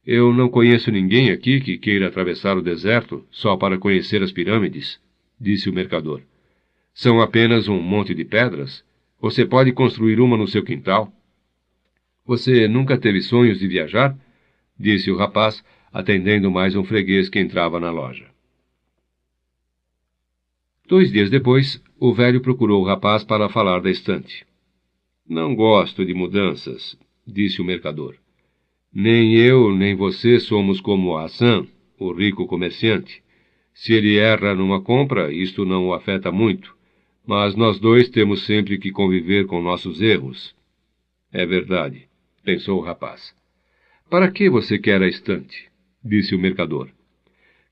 Eu não conheço ninguém aqui que queira atravessar o deserto só para conhecer as pirâmides, disse o mercador. São apenas um monte de pedras. Você pode construir uma no seu quintal. Você nunca teve sonhos de viajar? Disse o rapaz, atendendo mais um freguês que entrava na loja. 2 dias depois, o velho procurou o rapaz para falar da estante. Não gosto de mudanças, disse o mercador. Nem eu, nem você somos como Hassan, o rico comerciante. Se ele erra numa compra, isto não o afeta muito, mas nós dois temos sempre que conviver com nossos erros. É verdade, pensou o rapaz. Para que você quer a estante? Disse o mercador.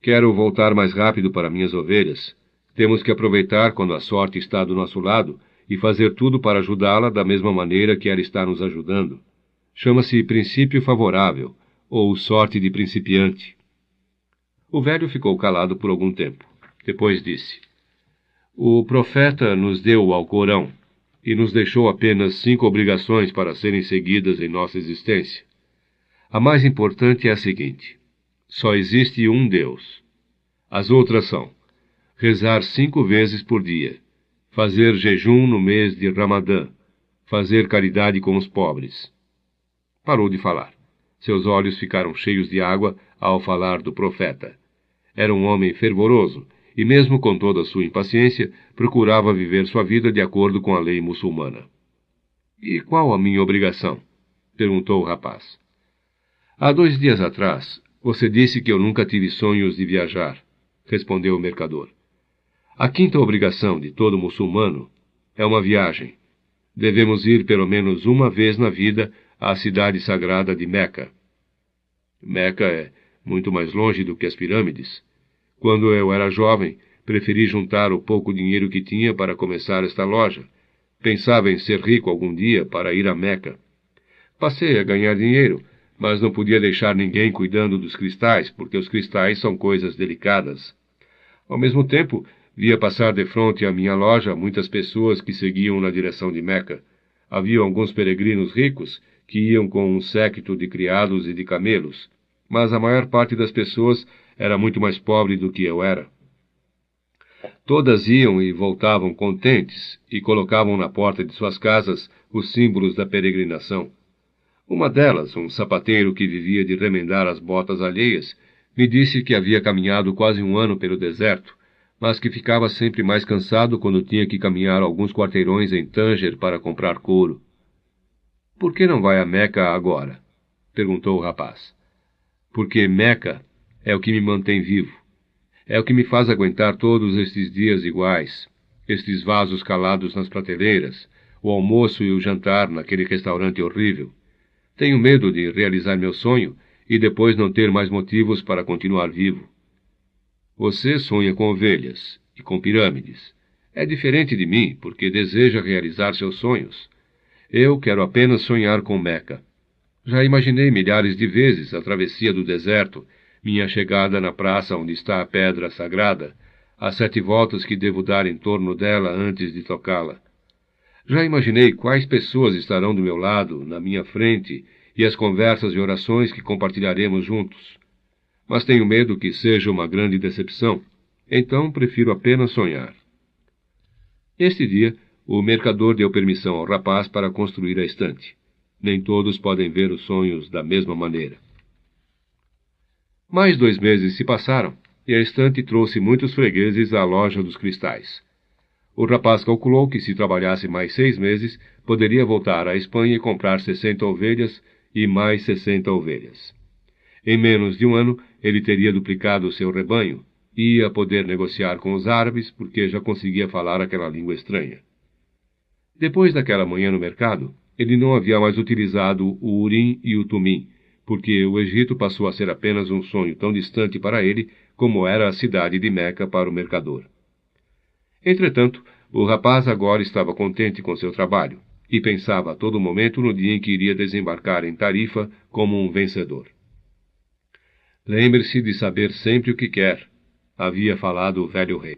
Quero voltar mais rápido para minhas ovelhas. Temos que aproveitar quando a sorte está do nosso lado e fazer tudo para ajudá-la da mesma maneira que ela está nos ajudando. Chama-se princípio favorável, ou sorte de principiante. O velho ficou calado por algum tempo. Depois disse: O profeta nos deu o Alcorão e nos deixou apenas 5 obrigações para serem seguidas em nossa existência. A mais importante é a seguinte: só existe um Deus. As outras são: rezar 5 vezes por dia, fazer jejum no mês de Ramadã, fazer caridade com os pobres. Parou de falar. Seus olhos ficaram cheios de água ao falar do profeta. Era um homem fervoroso e, mesmo com toda a sua impaciência, procurava viver sua vida de acordo com a lei muçulmana. E qual a minha obrigação? Perguntou o rapaz. Há 2 dias atrás, você disse que eu nunca tive sonhos de viajar, respondeu o mercador. A 5ª obrigação de todo muçulmano é uma viagem. Devemos ir pelo menos uma vez na vida à cidade sagrada de Meca. Meca é muito mais longe do que as pirâmides. Quando eu era jovem, preferi juntar o pouco dinheiro que tinha para começar esta loja. Pensava em ser rico algum dia para ir a Meca. Passei a ganhar dinheiro, mas não podia deixar ninguém cuidando dos cristais, porque os cristais são coisas delicadas. Ao mesmo tempo, via passar de frente à minha loja muitas pessoas que seguiam na direção de Meca. Havia alguns peregrinos ricos que iam com um séquito de criados e de camelos, mas a maior parte das pessoas era muito mais pobre do que eu era. Todas iam e voltavam contentes e colocavam na porta de suas casas os símbolos da peregrinação. Uma delas, um sapateiro que vivia de remendar as botas alheias, me disse que havia caminhado quase 1 ano pelo deserto, mas que ficava sempre mais cansado quando tinha que caminhar alguns quarteirões em Tanger para comprar couro. — Por que não vai a Meca agora? Perguntou o rapaz. — Porque Meca é o que me mantém vivo. É o que me faz aguentar todos estes dias iguais, estes vasos calados nas prateleiras, o almoço e o jantar naquele restaurante horrível. Tenho medo de realizar meu sonho e depois não ter mais motivos para continuar vivo. Você sonha com ovelhas e com pirâmides. É diferente de mim, porque deseja realizar seus sonhos. Eu quero apenas sonhar com Meca. Já imaginei milhares de vezes a travessia do deserto, minha chegada na praça onde está a pedra sagrada, as 7 voltas que devo dar em torno dela antes de tocá-la. Já imaginei quais pessoas estarão do meu lado, na minha frente, e as conversas e orações que compartilharemos juntos. Mas tenho medo que seja uma grande decepção, então prefiro apenas sonhar. Este dia, o mercador deu permissão ao rapaz para construir a estante. Nem todos podem ver os sonhos da mesma maneira. Mais 2 meses se passaram, e a estante trouxe muitos fregueses à loja dos cristais. O rapaz calculou que se trabalhasse mais 6 meses, poderia voltar à Espanha e comprar 60 ovelhas e mais 60 ovelhas. Em menos de 1 ano, ele teria duplicado o seu rebanho, e ia poder negociar com os árabes, porque já conseguia falar aquela língua estranha. Depois daquela manhã no mercado, ele não havia mais utilizado o Urim e o Tumim, porque o Egito passou a ser apenas um sonho tão distante para ele como era a cidade de Meca para o mercador. Entretanto, o rapaz agora estava contente com seu trabalho, e pensava a todo momento no dia em que iria desembarcar em Tarifa como um vencedor. Lembre-se de saber sempre o que quer, havia falado o velho rei.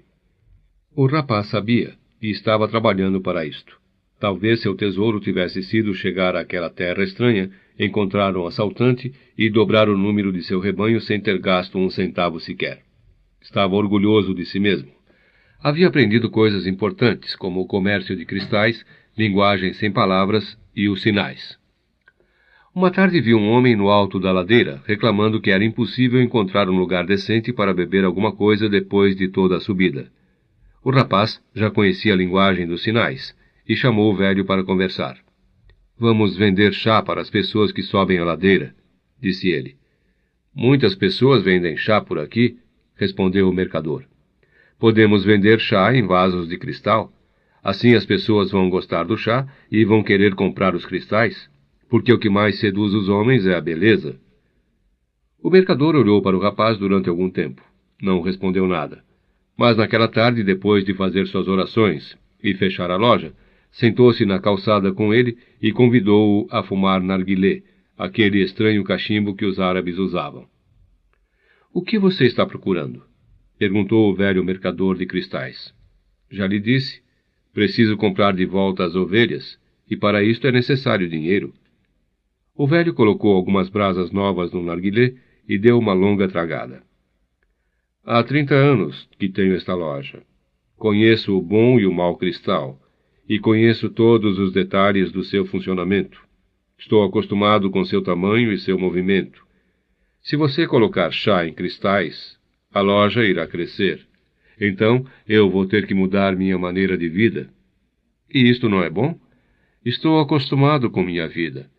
O rapaz sabia, e estava trabalhando para isto. Talvez seu tesouro tivesse sido chegar àquela terra estranha encontraram o assaltante e dobraram o número de seu rebanho sem ter gasto um centavo sequer. Estava orgulhoso de si mesmo. Havia aprendido coisas importantes, como o comércio de cristais, linguagem sem palavras e os sinais. Uma tarde viu um homem no alto da ladeira, reclamando que era impossível encontrar um lugar decente para beber alguma coisa depois de toda a subida. O rapaz já conhecia a linguagem dos sinais e chamou o velho para conversar. "Vamos vender chá para as pessoas que sobem a ladeira", disse ele. "Muitas pessoas vendem chá por aqui", respondeu o mercador. "Podemos vender chá em vasos de cristal. Assim as pessoas vão gostar do chá e vão querer comprar os cristais, porque o que mais seduz os homens é a beleza." O mercador olhou para o rapaz durante algum tempo. Não respondeu nada. Mas naquela tarde, depois de fazer suas orações e fechar a loja, sentou-se na calçada com ele e convidou-o a fumar narguilé, aquele estranho cachimbo que os árabes usavam. "O que você está procurando?" perguntou o velho mercador de cristais. "Já lhe disse, preciso comprar de volta as ovelhas, e para isto é necessário dinheiro." O velho colocou algumas brasas novas no narguilé e deu uma longa tragada. "Há 30 anos que tenho esta loja. Conheço o bom e o mau cristal, e conheço todos os detalhes do seu funcionamento. Estou acostumado com seu tamanho e seu movimento. Se você colocar chá em cristais, a loja irá crescer. Então eu vou ter que mudar minha maneira de vida. E isto não é bom? Estou acostumado com minha vida.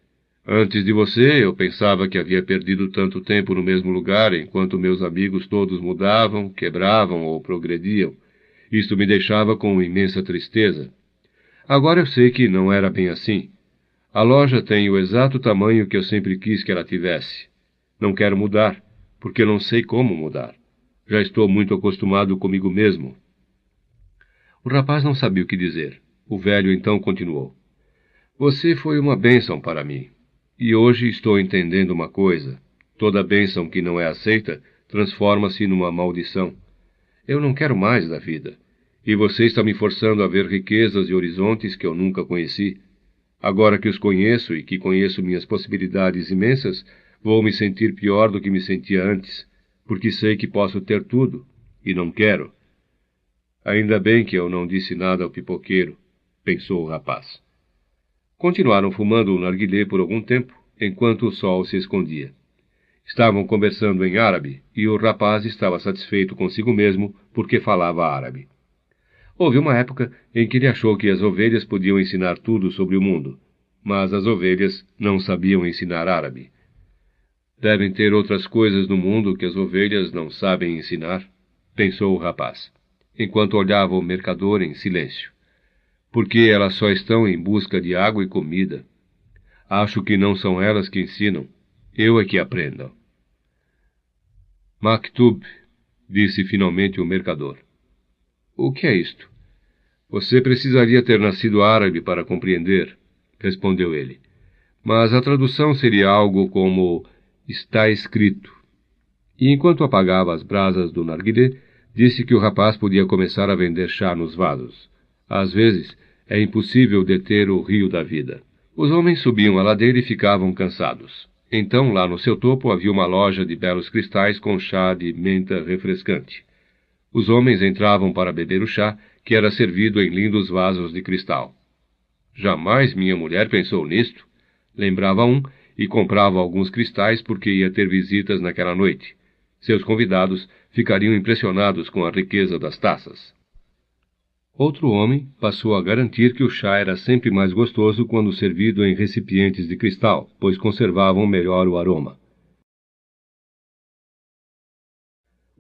Antes de você, eu pensava que havia perdido tanto tempo no mesmo lugar, enquanto meus amigos todos mudavam, quebravam ou progrediam. Isto me deixava com imensa tristeza. Agora eu sei que não era bem assim. A loja tem o exato tamanho que eu sempre quis que ela tivesse. Não quero mudar, porque não sei como mudar. Já estou muito acostumado comigo mesmo." O rapaz não sabia o que dizer. O velho então continuou. "Você foi uma bênção para mim. E hoje estou entendendo uma coisa. Toda bênção que não é aceita transforma-se numa maldição. Eu não quero mais da vida. E você está me forçando a ver riquezas e horizontes que eu nunca conheci. Agora que os conheço e que conheço minhas possibilidades imensas, vou me sentir pior do que me sentia antes, porque sei que posso ter tudo, e não quero." "Ainda bem que eu não disse nada ao pipoqueiro", pensou o rapaz. Continuaram fumando o narguilé por algum tempo, enquanto o sol se escondia. Estavam conversando em árabe, e o rapaz estava satisfeito consigo mesmo porque falava árabe. Houve uma época em que ele achou que as ovelhas podiam ensinar tudo sobre o mundo, mas as ovelhas não sabiam ensinar árabe. "Devem ter outras coisas no mundo que as ovelhas não sabem ensinar", pensou o rapaz, enquanto olhava o mercador em silêncio. "Porque elas só estão em busca de água e comida. Acho que não são elas que ensinam. Eu é que aprendo." "Maktub", disse finalmente o mercador. "O que é isto?" "Você precisaria ter nascido árabe para compreender", respondeu ele. "Mas a tradução seria algo como "está escrito." E enquanto apagava as brasas do narguilé, disse que o rapaz podia começar a vender chá nos vasos. Às vezes, é impossível deter o rio da vida. Os homens subiam a ladeira e ficavam cansados. Então, lá no seu topo, havia uma loja de belos cristais com chá de menta refrescante. Os homens entravam para beber o chá, que era servido em lindos vasos de cristal. "Jamais minha mulher pensou nisto", lembrava um, e comprava alguns cristais porque ia ter visitas naquela noite. Seus convidados ficariam impressionados com a riqueza das taças. Outro homem passou a garantir que o chá era sempre mais gostoso quando servido em recipientes de cristal, pois conservavam melhor o aroma.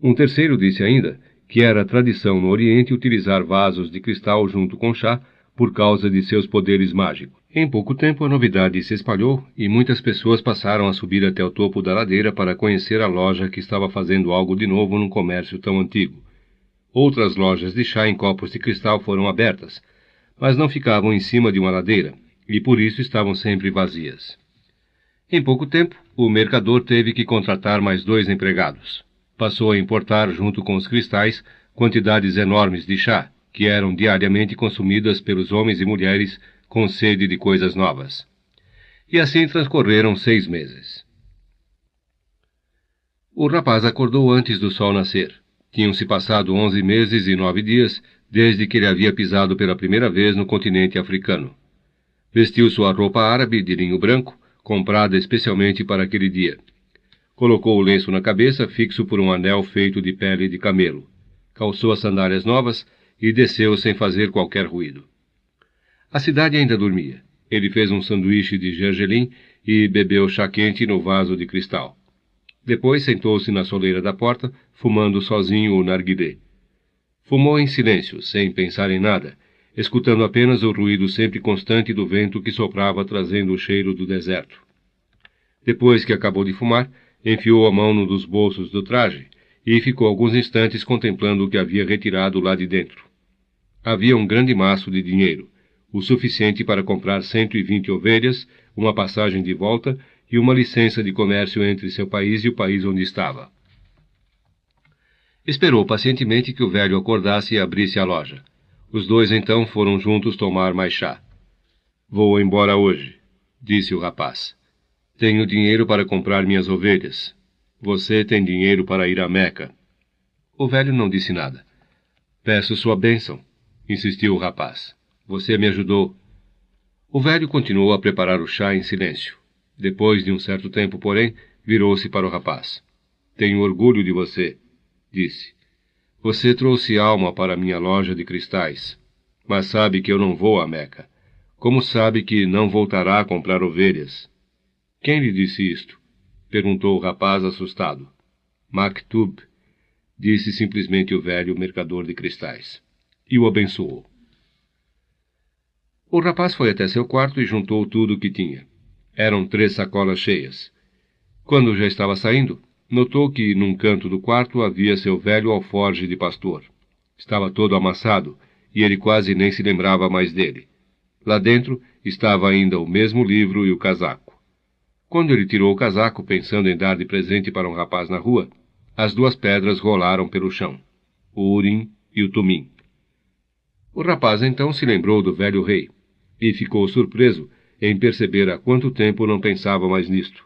Um terceiro disse ainda que era tradição no Oriente utilizar vasos de cristal junto com chá por causa de seus poderes mágicos. Em pouco tempo a novidade se espalhou e muitas pessoas passaram a subir até o topo da ladeira para conhecer a loja que estava fazendo algo de novo num comércio tão antigo. Outras lojas de chá em copos de cristal foram abertas, mas não ficavam em cima de uma ladeira, e por isso estavam sempre vazias. Em pouco tempo, o mercador teve que contratar mais 2 empregados. Passou a importar, junto com os cristais, quantidades enormes de chá, que eram diariamente consumidas pelos homens e mulheres com sede de coisas novas. E assim transcorreram 6 meses. O rapaz acordou antes do sol nascer. Tinham-se passado 11 meses e 9 dias desde que ele havia pisado pela primeira vez no continente africano. Vestiu sua roupa árabe de linho branco, comprada especialmente para aquele dia. Colocou o lenço na cabeça, fixo por um anel feito de pele de camelo. Calçou as sandálias novas e desceu sem fazer qualquer ruído. A cidade ainda dormia. Ele fez um sanduíche de gergelim e bebeu chá quente no vaso de cristal. Depois sentou-se na soleira da porta, fumando sozinho o narguilé. Fumou em silêncio, sem pensar em nada, escutando apenas o ruído sempre constante do vento que soprava trazendo o cheiro do deserto. Depois que acabou de fumar, enfiou a mão num dos bolsos do traje e ficou alguns instantes contemplando o que havia retirado lá de dentro. Havia um grande maço de dinheiro, o suficiente para comprar 120 ovelhas, uma passagem de volta e uma licença de comércio entre seu país e o país onde estava. Esperou pacientemente que o velho acordasse e abrisse a loja. Os dois então foram juntos tomar mais chá. "Vou embora hoje", disse o rapaz. "Tenho dinheiro para comprar minhas ovelhas. Você tem dinheiro para ir a Meca." O velho não disse nada. "Peço sua bênção", insistiu o rapaz. "Você me ajudou." O velho continuou a preparar o chá em silêncio. Depois de um certo tempo, porém, virou-se para o rapaz. "Tenho orgulho de você", disse. "Você trouxe alma para minha loja de cristais. Mas sabe que eu não vou a Meca. Como sabe que não voltará a comprar ovelhas?" "Quem lhe disse isto?" perguntou o rapaz assustado. "Maktub", disse simplesmente o velho mercador de cristais. E o abençoou. O rapaz foi até seu quarto e juntou tudo o que tinha. Eram 3 sacolas cheias. Quando já estava saindo, notou que, num canto do quarto, havia seu velho alforje de pastor. Estava todo amassado, e ele quase nem se lembrava mais dele. Lá dentro estava ainda o mesmo livro e o casaco. Quando ele tirou o casaco, pensando em dar de presente para um rapaz na rua, as 2 pedras rolaram pelo chão, o Urim e o Tumim. O rapaz então se lembrou do velho rei, e ficou surpreso em perceber há quanto tempo não pensava mais nisto.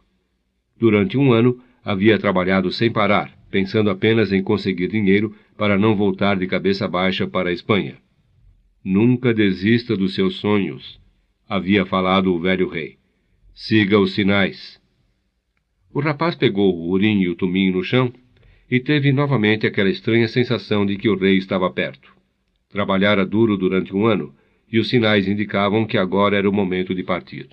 Durante 1 ano, havia trabalhado sem parar, pensando apenas em conseguir dinheiro para não voltar de cabeça baixa para a Espanha. "Nunca desista dos seus sonhos", havia falado o velho rei. "Siga os sinais." O rapaz pegou o Urim e o Tumim no chão e teve novamente aquela estranha sensação de que o rei estava perto. Trabalhara duro durante 1 ano, e os sinais indicavam que agora era o momento de partir.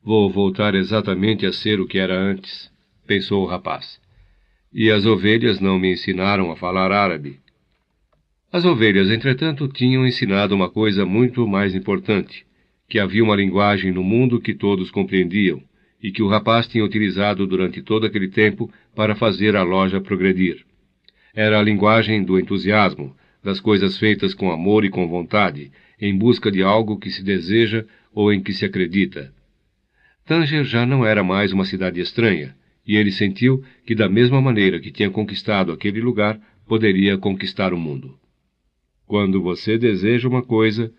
"Vou voltar exatamente a ser o que era antes", pensou o rapaz. "E as ovelhas não me ensinaram a falar árabe." As ovelhas, entretanto, tinham ensinado uma coisa muito mais importante, que havia uma linguagem no mundo que todos compreendiam, e que o rapaz tinha utilizado durante todo aquele tempo para fazer a loja progredir. Era a linguagem do entusiasmo, das coisas feitas com amor e com vontade, em busca de algo que se deseja ou em que se acredita. Tanger já não era mais uma cidade estranha, e ele sentiu que, da mesma maneira que tinha conquistado aquele lugar, poderia conquistar o mundo. Quando você deseja uma coisa,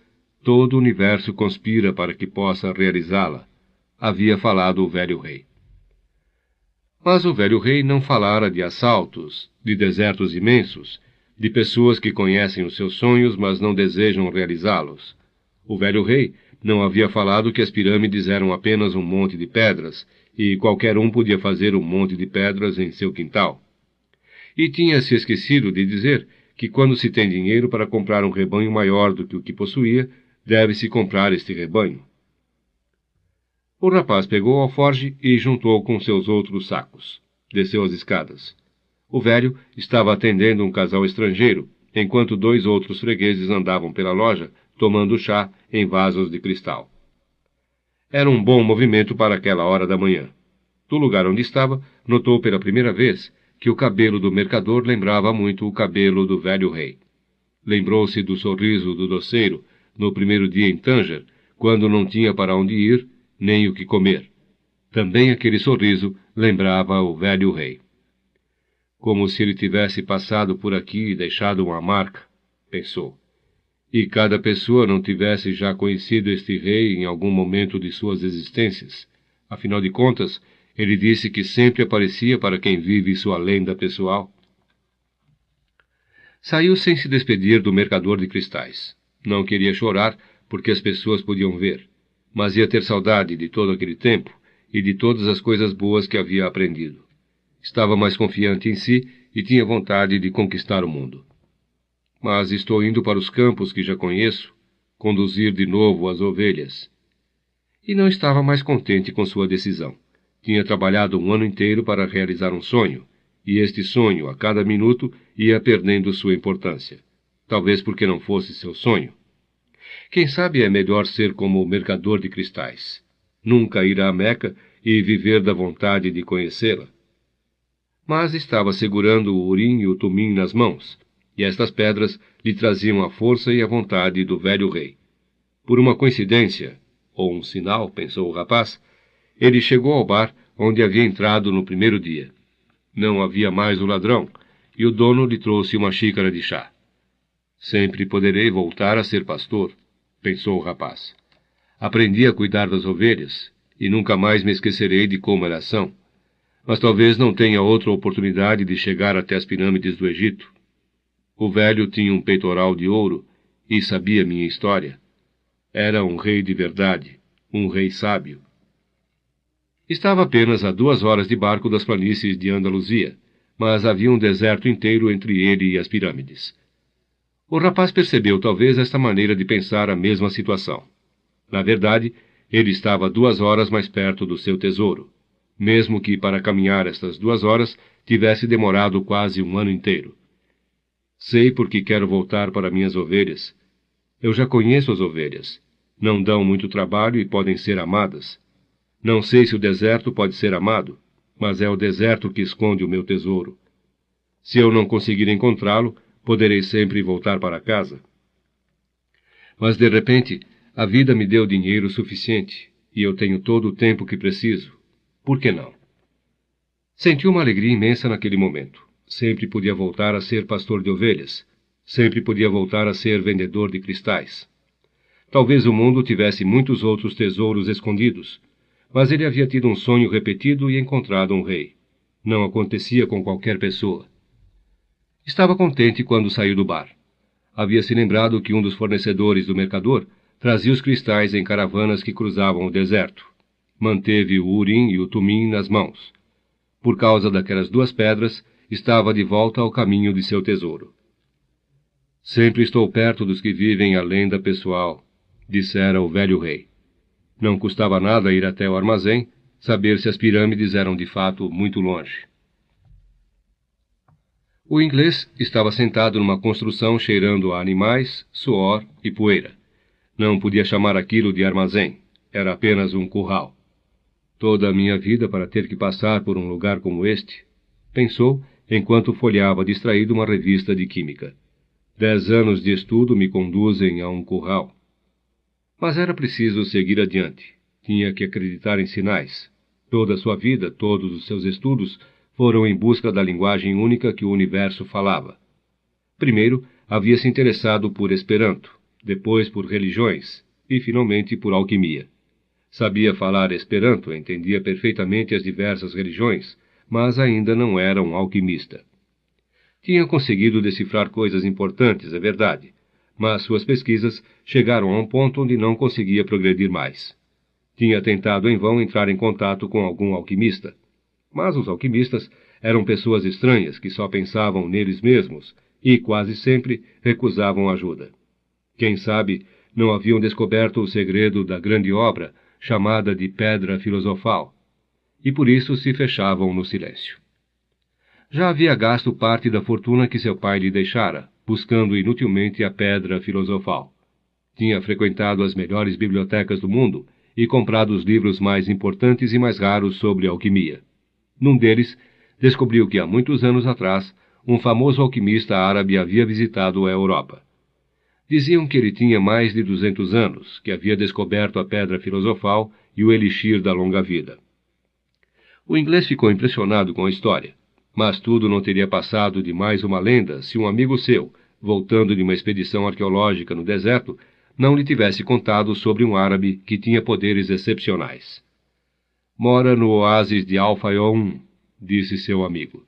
todo o universo conspira para que possa realizá-la, havia falado o velho rei. Mas o velho rei não falara de assaltos, de desertos imensos, de pessoas que conhecem os seus sonhos, mas não desejam realizá-los. O velho rei não havia falado que as pirâmides eram apenas um monte de pedras, e qualquer um podia fazer um monte de pedras em seu quintal. E tinha se esquecido de dizer que quando se tem dinheiro para comprar um rebanho maior do que o que possuía, deve-se comprar este rebanho. O rapaz pegou o alforje e juntou com seus outros sacos. Desceu as escadas. O velho estava atendendo um casal estrangeiro, enquanto 2 outros fregueses andavam pela loja, tomando chá em vasos de cristal. Era um bom movimento para aquela hora da manhã. Do lugar onde estava, notou pela primeira vez que o cabelo do mercador lembrava muito o cabelo do velho rei. Lembrou-se do sorriso do doceiro no primeiro dia em Tanger, quando não tinha para onde ir, nem o que comer. Também aquele sorriso lembrava o velho rei. Como se ele tivesse passado por aqui e deixado uma marca, pensou. e cada pessoa não tivesse já conhecido este rei em algum momento de suas existências. Afinal de contas, ele disse que sempre aparecia para quem vive sua lenda pessoal. Saiu sem se despedir do mercador de cristais. Não queria chorar, porque as pessoas podiam ver, mas ia ter saudade de todo aquele tempo e de todas as coisas boas que havia aprendido. Estava mais confiante em si e tinha vontade de conquistar o mundo. Mas estou indo para os campos que já conheço, conduzir de novo as ovelhas. E não estava mais contente com sua decisão. Tinha trabalhado um ano inteiro para realizar um sonho, e este sonho, a cada minuto, ia perdendo sua importância. Talvez porque não fosse seu sonho. Quem sabe é melhor ser como o mercador de cristais. Nunca ir a Meca e viver da vontade de conhecê-la. Mas estava segurando o Urim e o Tumim nas mãos, e estas pedras lhe traziam a força e a vontade do velho rei. Por uma coincidência, ou um sinal, pensou o rapaz, ele chegou ao bar onde havia entrado no primeiro dia. Não havia mais o ladrão, e o dono lhe trouxe uma xícara de chá. Sempre poderei voltar a ser pastor, pensou o rapaz. Aprendi a cuidar das ovelhas, e nunca mais me esquecerei de como elas são. Mas talvez não tenha outra oportunidade de chegar até as pirâmides do Egito. O velho tinha um peitoral de ouro e sabia minha história. Era um rei de verdade, um rei sábio. Estava apenas a 2 horas de barco das planícies de Andaluzia, mas havia um deserto inteiro entre ele e as pirâmides. O rapaz percebeu talvez esta maneira de pensar a mesma situação. Na verdade, ele estava 2 horas mais perto do seu tesouro, mesmo que para caminhar estas 2 horas tivesse demorado quase um ano inteiro. Sei porque quero voltar para minhas ovelhas. Eu já conheço as ovelhas. Não dão muito trabalho e podem ser amadas. Não sei se o deserto pode ser amado, mas é o deserto que esconde o meu tesouro. Se eu não conseguir encontrá-lo, poderei sempre voltar para casa. Mas, de repente, a vida me deu dinheiro suficiente, e eu tenho todo o tempo que preciso. Por que não? Senti uma alegria imensa naquele momento. Sempre podia voltar a ser pastor de ovelhas. Sempre podia voltar a ser vendedor de cristais. Talvez o mundo tivesse muitos outros tesouros escondidos, mas ele havia tido um sonho repetido e encontrado um rei. Não acontecia com qualquer pessoa. Estava contente quando saiu do bar. Havia se lembrado que um dos fornecedores do mercador trazia os cristais em caravanas que cruzavam o deserto. Manteve o Urim e o Tumim nas mãos. Por causa daquelas 2 pedras, estava de volta ao caminho de seu tesouro. Sempre estou perto dos que vivem a lenda pessoal, dissera o velho rei. Não custava nada ir até o armazém, saber se as pirâmides eram de fato muito longe. O inglês estava sentado numa construção cheirando a animais, suor e poeira. Não podia chamar aquilo de armazém, era apenas um curral. Toda a minha vida para ter que passar por um lugar como este, pensou, enquanto folheava distraído uma revista de química. 10 anos de estudo me conduzem a um curral. Mas era preciso seguir adiante. Tinha que acreditar em sinais. Toda a sua vida, todos os seus estudos, foram em busca da linguagem única que o universo falava. Primeiro, havia se interessado por Esperanto, depois por religiões e, finalmente, por alquimia. Sabia falar Esperanto, entendia perfeitamente as diversas religiões, mas ainda não era um alquimista. Tinha conseguido decifrar coisas importantes, é verdade, mas suas pesquisas chegaram a um ponto onde não conseguia progredir mais. Tinha tentado em vão entrar em contato com algum alquimista, mas os alquimistas eram pessoas estranhas que só pensavam neles mesmos e, quase sempre, recusavam ajuda. Quem sabe não haviam descoberto o segredo da grande obra chamada de Pedra Filosofal, e por isso se fechavam no silêncio. Já havia gasto parte da fortuna que seu pai lhe deixara, buscando inutilmente a Pedra Filosofal. Tinha frequentado as melhores bibliotecas do mundo e comprado os livros mais importantes e mais raros sobre alquimia. Num deles, descobriu que há muitos anos atrás, um famoso alquimista árabe havia visitado a Europa. Diziam que ele tinha mais de 200 anos, que havia descoberto a Pedra Filosofal e o elixir da longa vida. O inglês ficou impressionado com a história, mas tudo não teria passado de mais uma lenda se um amigo seu, voltando de uma expedição arqueológica no deserto, não lhe tivesse contado sobre um árabe que tinha poderes excepcionais. Mora no oásis de Al-Fayoum, disse seu amigo.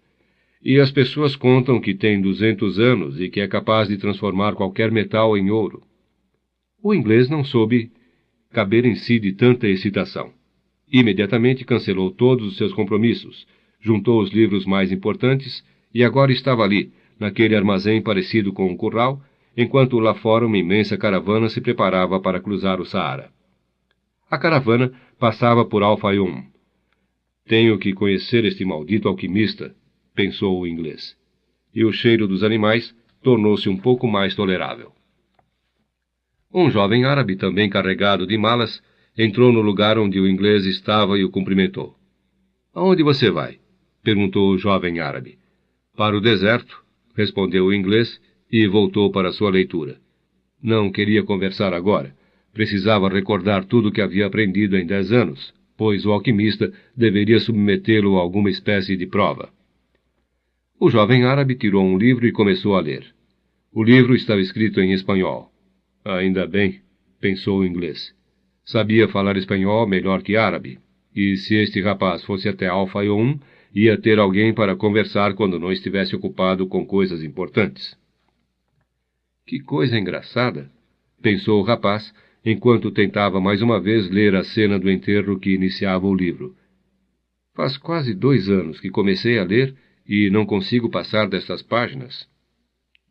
E as pessoas contam que tem 200 anos e que é capaz de transformar qualquer metal em ouro. O inglês não soube caber em si de tanta excitação. Imediatamente cancelou todos os seus compromissos, juntou os livros mais importantes e agora estava ali, naquele armazém parecido com um curral, enquanto lá fora uma imensa caravana se preparava para cruzar o Saara. A caravana passava por Al-Fayoum. Tenho que conhecer este maldito alquimista, pensou o inglês. E o cheiro dos animais tornou-se um pouco mais tolerável. Um jovem árabe, também carregado de malas, entrou no lugar onde o inglês estava e o cumprimentou. — Aonde você vai? Perguntou o jovem árabe. — Para o deserto, respondeu o inglês e voltou para sua leitura. Não queria conversar agora. Precisava recordar tudo o que havia aprendido em 10 anos, pois o alquimista deveria submetê-lo a alguma espécie de prova. O jovem árabe tirou um livro e começou a ler. O livro estava escrito em espanhol. Ainda bem, pensou o inglês. Sabia falar espanhol melhor que árabe, e se este rapaz fosse até Al-Fayoum, ia ter alguém para conversar quando não estivesse ocupado com coisas importantes. Que coisa engraçada, pensou o rapaz, enquanto tentava mais uma vez ler a cena do enterro que iniciava o livro. Faz quase 2 anos que comecei a ler e não consigo passar destas páginas.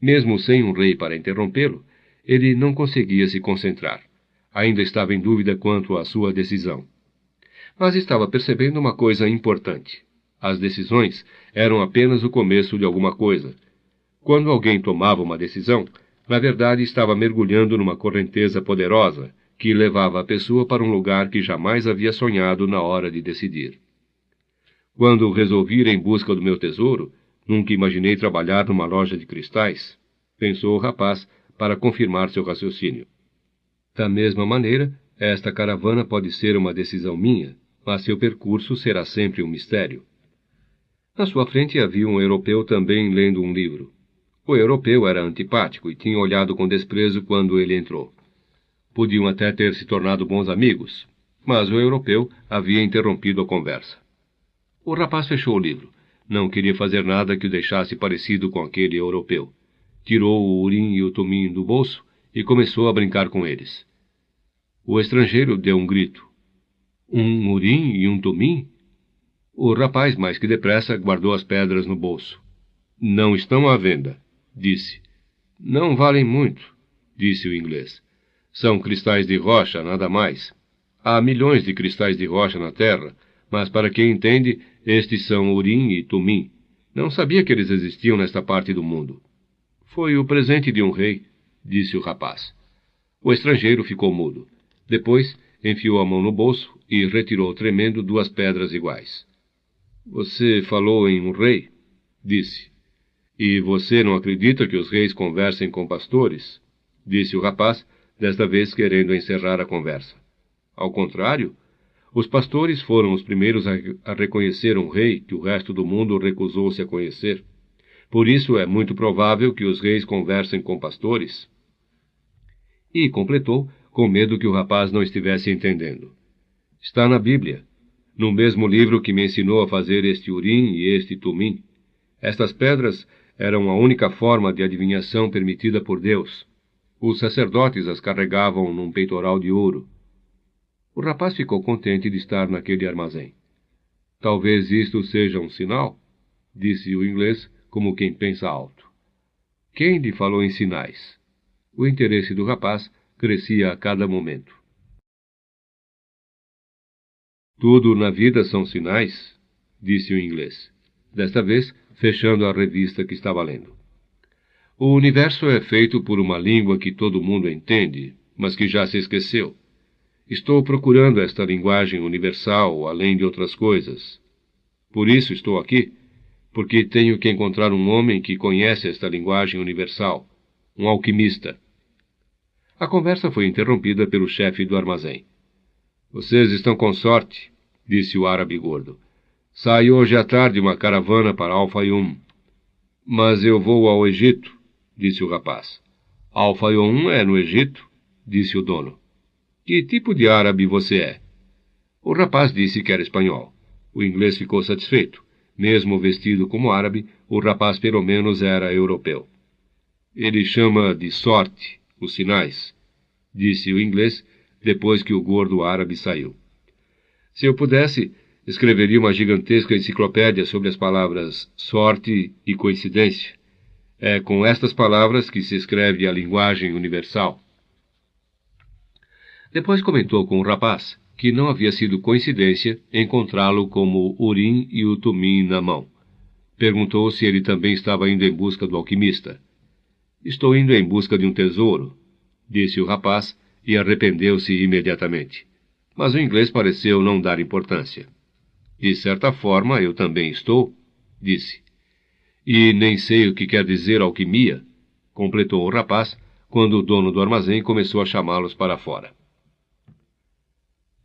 Mesmo sem um rei para interrompê-lo, ele não conseguia se concentrar. Ainda estava em dúvida quanto à sua decisão. Mas estava percebendo uma coisa importante. As decisões eram apenas o começo de alguma coisa. Quando alguém tomava uma decisão, na verdade estava mergulhando numa correnteza poderosa que levava a pessoa para um lugar que jamais havia sonhado na hora de decidir. Quando resolvi ir em busca do meu tesouro, nunca imaginei trabalhar numa loja de cristais, pensou o rapaz para confirmar seu raciocínio. Da mesma maneira, esta caravana pode ser uma decisão minha, mas seu percurso será sempre um mistério. Na sua frente havia um europeu também lendo um livro. O europeu era antipático e tinha olhado com desprezo quando ele entrou. Podiam até ter se tornado bons amigos, mas o europeu havia interrompido a conversa. O rapaz fechou o livro. Não queria fazer nada que o deixasse parecido com aquele europeu. Tirou o urim e o tumim do bolso e começou a brincar com eles. O estrangeiro deu um grito. Um urim e um tumim? O rapaz, mais que depressa, guardou as pedras no bolso. Não estão à venda, disse. Não valem muito, disse o inglês. São cristais de rocha, nada mais. Há milhões de cristais de rocha na Terra, mas para quem entende, estes são urim e tumim. Não sabia que eles existiam nesta parte do mundo. Foi o presente de um rei, disse o rapaz. O estrangeiro ficou mudo. Depois, enfiou a mão no bolso e retirou tremendo 2 pedras iguais. Você falou em um rei? Disse. E você não acredita que os reis conversem com pastores? Disse o rapaz, desta vez querendo encerrar a conversa. Ao contrário, os pastores foram os primeiros a reconhecer um rei que o resto do mundo recusou-se a conhecer. Por isso é muito provável que os reis conversem com pastores. E completou, com medo que o rapaz não estivesse entendendo. Está na Bíblia, no mesmo livro que me ensinou a fazer este urim e este tumim. Estas pedras eram a única forma de adivinhação permitida por Deus. Os sacerdotes as carregavam num peitoral de ouro. O rapaz ficou contente de estar naquele armazém. Talvez isto seja um sinal, disse o inglês, como quem pensa alto. Quem lhe falou em sinais? O interesse do rapaz crescia a cada momento. Tudo na vida são sinais, disse o inglês, desta vez fechando a revista que estava lendo. O universo é feito por uma língua que todo mundo entende, mas que já se esqueceu. Estou procurando esta linguagem universal, além de outras coisas. Por isso estou aqui, porque tenho que encontrar um homem que conhece esta linguagem universal, um alquimista. A conversa foi interrompida pelo chefe do armazém. Vocês estão com sorte, disse o árabe gordo. Sai hoje à tarde uma caravana para Al-Fayoum. Mas eu vou ao Egito, disse o rapaz. Al-Fayoum é no Egito, disse o dono. Que tipo de árabe você é? O rapaz disse que era espanhol. O inglês ficou satisfeito. Mesmo vestido como árabe, o rapaz pelo menos era europeu. Ele chama de sorte os sinais, disse o inglês, depois que o gordo árabe saiu. Se eu pudesse, escreveria uma gigantesca enciclopédia sobre as palavras sorte e coincidência. É com estas palavras que se escreve a linguagem universal. Depois comentou com o rapaz que não havia sido coincidência encontrá-lo com o Urim e o Tumim na mão. Perguntou se ele também estava indo em busca do alquimista. Estou indo em busca de um tesouro, disse o rapaz e arrependeu-se imediatamente. Mas o inglês pareceu não dar importância. De certa forma, eu também estou, disse. E nem sei o que quer dizer alquimia, completou o rapaz, quando o dono do armazém começou a chamá-los para fora.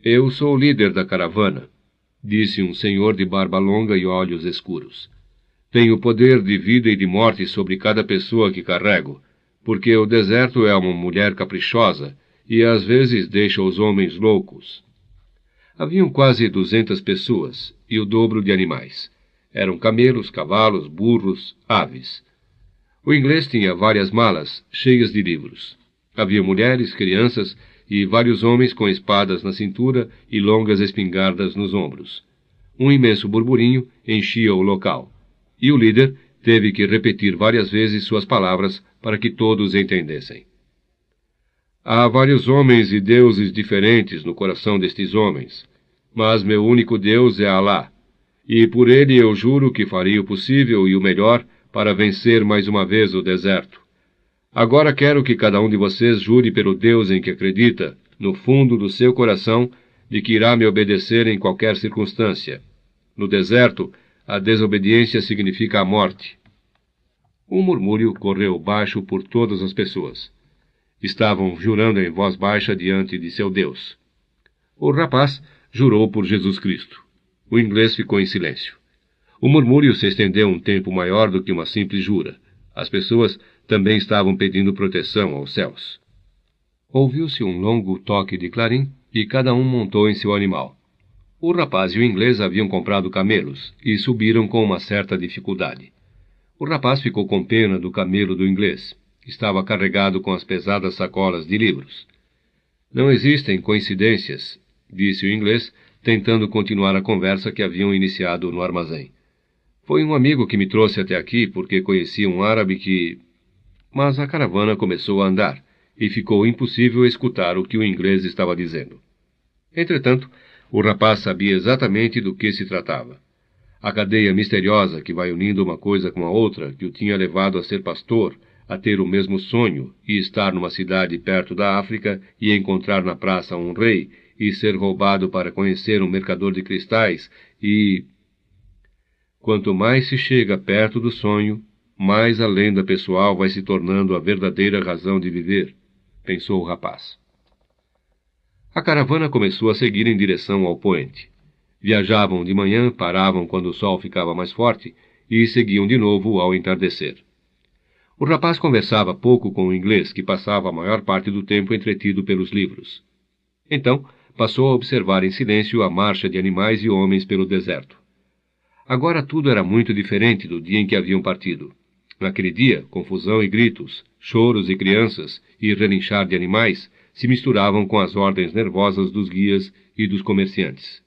Eu sou o líder da caravana, disse um senhor de barba longa e olhos escuros. Tenho poder de vida e de morte sobre cada pessoa que carrego, porque o deserto é uma mulher caprichosa e às vezes deixa os homens loucos. Haviam quase 200 pessoas e o dobro de animais. Eram camelos, cavalos, burros, aves. O inglês tinha várias malas cheias de livros. Havia mulheres, crianças e vários homens com espadas na cintura e longas espingardas nos ombros. Um imenso burburinho enchia o local, e o líder teve que repetir várias vezes suas palavras para que todos entendessem. Há vários homens e deuses diferentes no coração destes homens, mas meu único Deus é Alá, e por ele eu juro que farei o possível e o melhor para vencer mais uma vez o deserto. Agora quero que cada um de vocês jure pelo Deus em que acredita, no fundo do seu coração, de que irá me obedecer em qualquer circunstância. No deserto, a desobediência significa a morte. Um murmúrio correu baixo por todas as pessoas. Estavam jurando em voz baixa diante de seu Deus. O rapaz jurou por Jesus Cristo. O inglês ficou em silêncio. O murmúrio se estendeu um tempo maior do que uma simples jura. As pessoas também estavam pedindo proteção aos céus. Ouviu-se um longo toque de clarim e cada um montou em seu animal. O rapaz e o inglês haviam comprado camelos e subiram com uma certa dificuldade. O rapaz ficou com pena do camelo do inglês. Estava carregado com as pesadas sacolas de livros. Não existem coincidências, disse o inglês, tentando continuar a conversa que haviam iniciado no armazém. Foi um amigo que me trouxe até aqui porque conhecia um árabe que... Mas a caravana começou a andar e ficou impossível escutar o que o inglês estava dizendo. Entretanto, o rapaz sabia exatamente do que se tratava. A cadeia misteriosa que vai unindo uma coisa com a outra, que o tinha levado a ser pastor, a ter o mesmo sonho e estar numa cidade perto da África e encontrar na praça um rei e ser roubado para conhecer um mercador de cristais e... Quanto mais se chega perto do sonho, mais a lenda pessoal vai se tornando a verdadeira razão de viver, pensou o rapaz. A caravana começou a seguir em direção ao poente. Viajavam de manhã, paravam quando o sol ficava mais forte e seguiam de novo ao entardecer. O rapaz conversava pouco com o inglês, que passava a maior parte do tempo entretido pelos livros. Então, passou a observar em silêncio a marcha de animais e homens pelo deserto. Agora tudo era muito diferente do dia em que haviam partido. Naquele dia, confusão e gritos, choros e crianças e relinchar de animais se misturavam com as ordens nervosas dos guias e dos comerciantes.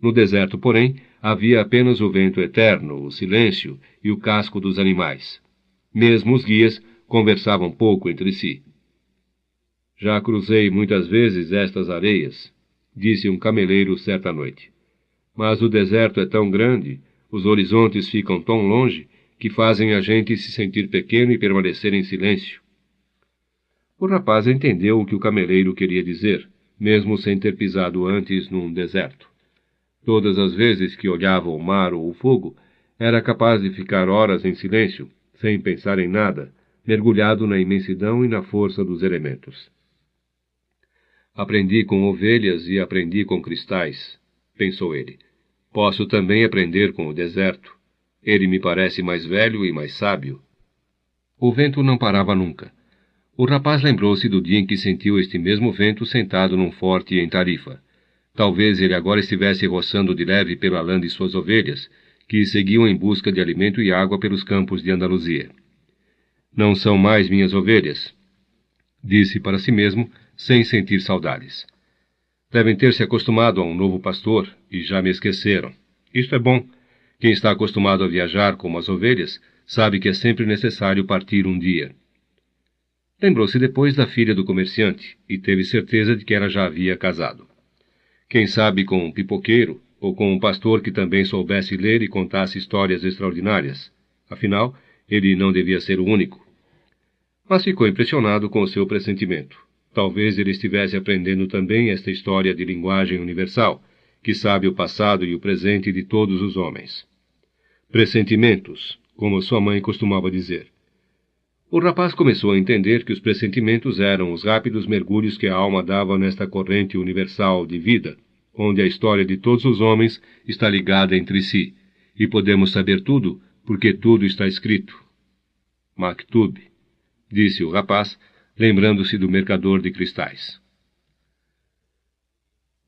No deserto, porém, havia apenas o vento eterno, o silêncio e o casco dos animais. Mesmo os guias conversavam pouco entre si. Já cruzei muitas vezes estas areias, disse um cameleiro certa noite. Mas o deserto é tão grande, os horizontes ficam tão longe, que fazem a gente se sentir pequeno e permanecer em silêncio. O rapaz entendeu o que o cameleiro queria dizer, mesmo sem ter pisado antes num deserto. Todas as vezes que olhava o mar ou o fogo, era capaz de ficar horas em silêncio, sem pensar em nada, mergulhado na imensidão e na força dos elementos. Aprendi com ovelhas e aprendi com cristais, pensou ele. Posso também aprender com o deserto. Ele me parece mais velho e mais sábio. O vento não parava nunca. O rapaz lembrou-se do dia em que sentiu este mesmo vento sentado num forte em Tarifa. Talvez ele agora estivesse roçando de leve pela lã de suas ovelhas, que seguiam em busca de alimento e água pelos campos de Andaluzia. Não são mais minhas ovelhas, disse para si mesmo, sem sentir saudades. Devem ter se acostumado a um novo pastor e já me esqueceram. Isto é bom. Quem está acostumado a viajar como as ovelhas sabe que é sempre necessário partir um dia. Lembrou-se depois da filha do comerciante e teve certeza de que ela já havia casado. Quem sabe com um pipoqueiro ou com um pastor que também soubesse ler e contasse histórias extraordinárias. Afinal, ele não devia ser o único. Mas ficou impressionado com o seu pressentimento. Talvez ele estivesse aprendendo também esta história de linguagem universal, que sabe o passado e o presente de todos os homens. Pressentimentos, como sua mãe costumava dizer. O rapaz começou a entender que os pressentimentos eram os rápidos mergulhos que a alma dava nesta corrente universal de vida, onde a história de todos os homens está ligada entre si, e podemos saber tudo, porque tudo está escrito. Maktub, disse o rapaz, lembrando-se do mercador de cristais.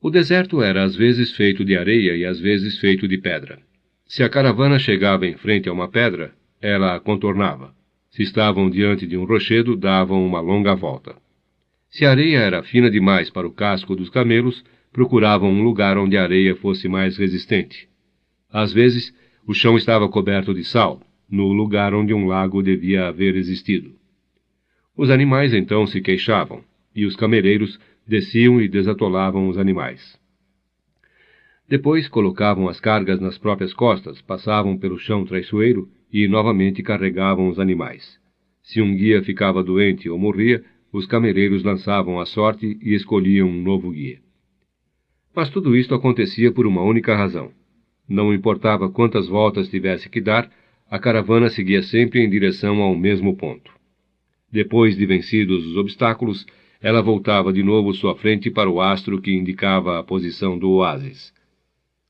O deserto era às vezes feito de areia e às vezes feito de pedra. Se a caravana chegava em frente a uma pedra, ela a contornava. Se estavam diante de um rochedo, davam uma longa volta. Se a areia era fina demais para o casco dos camelos, procuravam um lugar onde a areia fosse mais resistente. Às vezes, o chão estava coberto de sal, no lugar onde um lago devia haver existido. Os animais então se queixavam, e os cameleiros desciam e desatolavam os animais. Depois colocavam as cargas nas próprias costas, passavam pelo chão traiçoeiro e novamente carregavam os animais. Se um guia ficava doente ou morria, os cameleiros lançavam a sorte e escolhiam um novo guia. Mas tudo isto acontecia por uma única razão. Não importava quantas voltas tivesse que dar, a caravana seguia sempre em direção ao mesmo ponto. Depois de vencidos os obstáculos, ela voltava de novo sua frente para o astro que indicava a posição do oásis.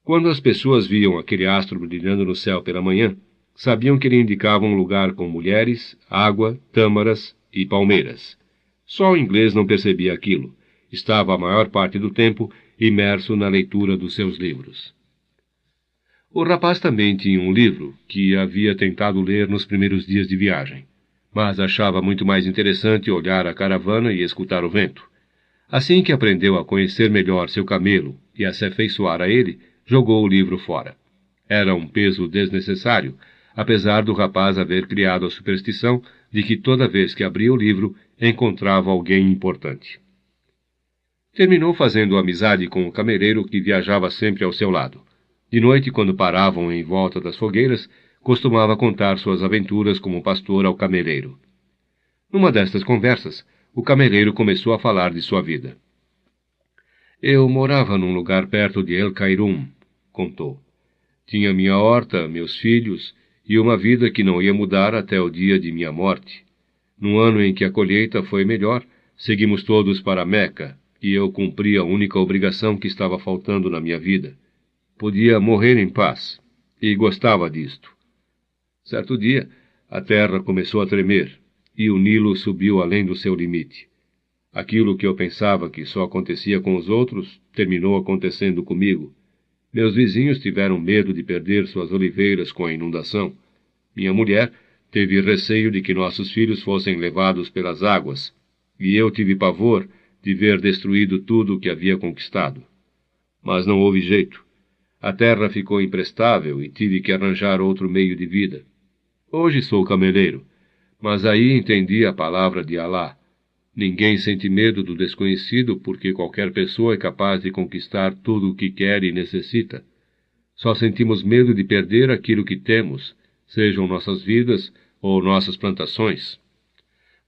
Quando as pessoas viam aquele astro brilhando no céu pela manhã, sabiam que ele indicava um lugar com mulheres, água, tâmaras e palmeiras. Só o inglês não percebia aquilo. Estava a maior parte do tempo imerso na leitura dos seus livros. O rapaz também tinha um livro que havia tentado ler nos primeiros dias de viagem, mas achava muito mais interessante olhar a caravana e escutar o vento. Assim que aprendeu a conhecer melhor seu camelo e a se afeiçoar a ele, jogou o livro fora. Era um peso desnecessário, apesar do rapaz haver criado a superstição de que toda vez que abria o livro, encontrava alguém importante. Terminou fazendo amizade com o cameleiro que viajava sempre ao seu lado. De noite, quando paravam em volta das fogueiras, costumava contar suas aventuras como pastor ao cameleiro. Numa destas conversas, o cameleiro começou a falar de sua vida. Eu morava num lugar perto de El Cairum, contou. Tinha minha horta, meus filhos e uma vida que não ia mudar até o dia de minha morte. No ano em que a colheita foi melhor, seguimos todos para Meca, e eu cumpri a única obrigação que estava faltando na minha vida. Podia morrer em paz, e gostava disto. Certo dia, a terra começou a tremer, e o Nilo subiu além do seu limite. Aquilo que eu pensava que só acontecia com os outros, terminou acontecendo comigo. Meus vizinhos tiveram medo de perder suas oliveiras com a inundação. Minha mulher teve receio de que nossos filhos fossem levados pelas águas, e eu tive pavor de ver destruído tudo o que havia conquistado. Mas não houve jeito. A terra ficou imprestável e tive que arranjar outro meio de vida. Hoje sou cameleiro, mas aí entendi a palavra de Alá. Ninguém sente medo do desconhecido porque qualquer pessoa é capaz de conquistar tudo o que quer e necessita. Só sentimos medo de perder aquilo que temos, sejam nossas vidas ou nossas plantações.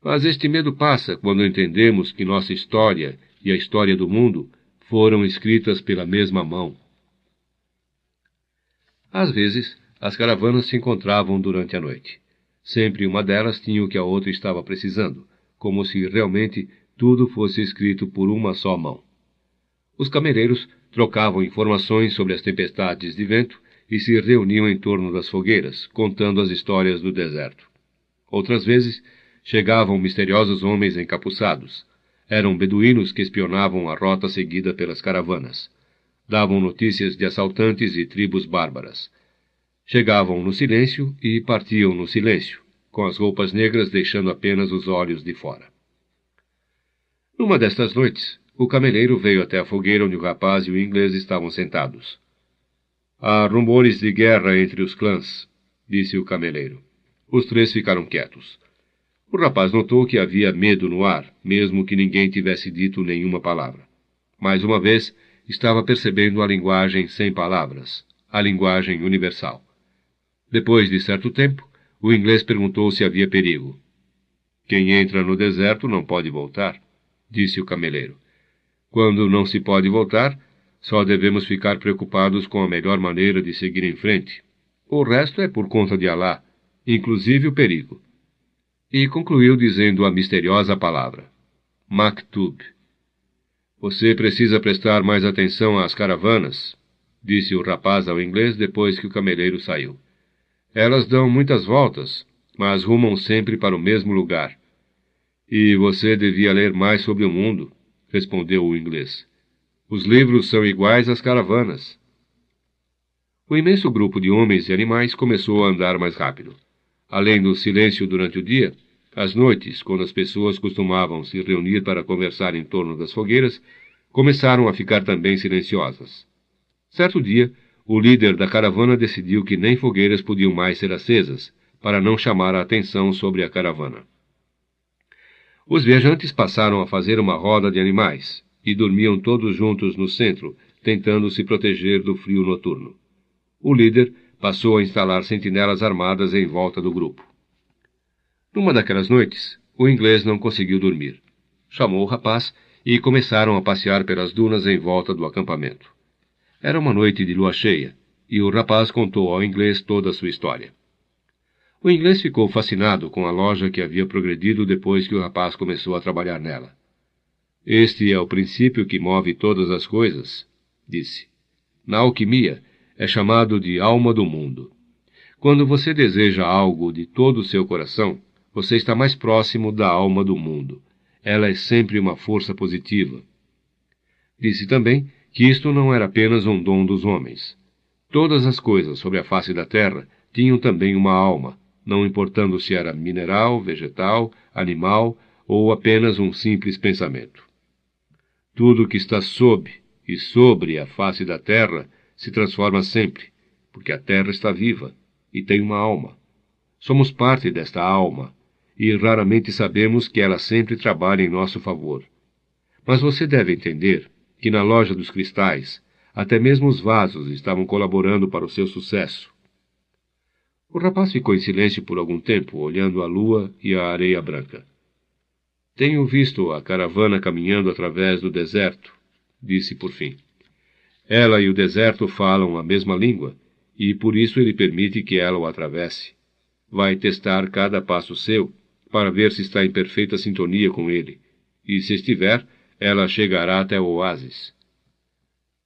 Mas este medo passa quando entendemos que nossa história e a história do mundo foram escritas pela mesma mão. Às vezes, as caravanas se encontravam durante a noite. Sempre uma delas tinha o que a outra estava precisando, como se realmente tudo fosse escrito por uma só mão. Os cameleiros trocavam informações sobre as tempestades de vento e se reuniam em torno das fogueiras, contando as histórias do deserto. Outras vezes, chegavam misteriosos homens encapuçados. Eram beduínos que espionavam a rota seguida pelas caravanas. Davam notícias de assaltantes e tribos bárbaras. Chegavam no silêncio e partiam no silêncio, com as roupas negras deixando apenas os olhos de fora. Numa destas noites, o cameleiro veio até a fogueira onde o rapaz e o inglês estavam sentados. Há rumores de guerra entre os clãs, disse o cameleiro. Os três ficaram quietos. O rapaz notou que havia medo no ar, mesmo que ninguém tivesse dito nenhuma palavra. Mais uma vez, estava percebendo a linguagem sem palavras, a linguagem universal. Depois de certo tempo, o inglês perguntou se havia perigo. Quem entra no deserto não pode voltar, disse o cameleiro. Quando não se pode voltar, só devemos ficar preocupados com a melhor maneira de seguir em frente. O resto é por conta de Alá, inclusive o perigo. E concluiu dizendo a misteriosa palavra: Maktub. Você precisa prestar mais atenção às caravanas, disse o rapaz ao inglês depois que o cameleiro saiu. Elas dão muitas voltas, mas rumam sempre para o mesmo lugar. E você devia ler mais sobre o mundo, respondeu o inglês. Os livros são iguais às caravanas. O imenso grupo de homens e animais começou a andar mais rápido. Além do silêncio durante o dia, às noites, quando as pessoas costumavam se reunir para conversar em torno das fogueiras, começaram a ficar também silenciosas. Certo dia, o líder da caravana decidiu que nem fogueiras podiam mais ser acesas, para não chamar a atenção sobre a caravana. Os viajantes passaram a fazer uma roda de animais, e dormiam todos juntos no centro, tentando se proteger do frio noturno. O líder passou a instalar sentinelas armadas em volta do grupo. Numa daquelas noites, o inglês não conseguiu dormir. Chamou o rapaz e começaram a passear pelas dunas em volta do acampamento. Era uma noite de lua cheia, e o rapaz contou ao inglês toda a sua história. O inglês ficou fascinado com a loja que havia progredido depois que o rapaz começou a trabalhar nela. Este é o princípio que move todas as coisas, disse. Na alquimia, é chamado de alma do mundo. Quando você deseja algo de todo o seu coração, você está mais próximo da alma do mundo. Ela é sempre uma força positiva. Disse também que isto não era apenas um dom dos homens. Todas as coisas sobre a face da terra tinham também uma alma, não importando se era mineral, vegetal, animal ou apenas um simples pensamento. Tudo que está sob e sobre a face da terra se transforma sempre, porque a terra está viva e tem uma alma. Somos parte desta alma, e raramente sabemos que ela sempre trabalha em nosso favor. Mas você deve entender que na loja dos cristais, até mesmo os vasos estavam colaborando para o seu sucesso. O rapaz ficou em silêncio por algum tempo, olhando a lua e a areia branca. Tenho visto a caravana caminhando através do deserto, disse por fim. Ela e o deserto falam a mesma língua, e por isso ele permite que ela o atravesse. Vai testar cada passo seu, para ver se está em perfeita sintonia com ele, e se estiver, ela chegará até o oásis.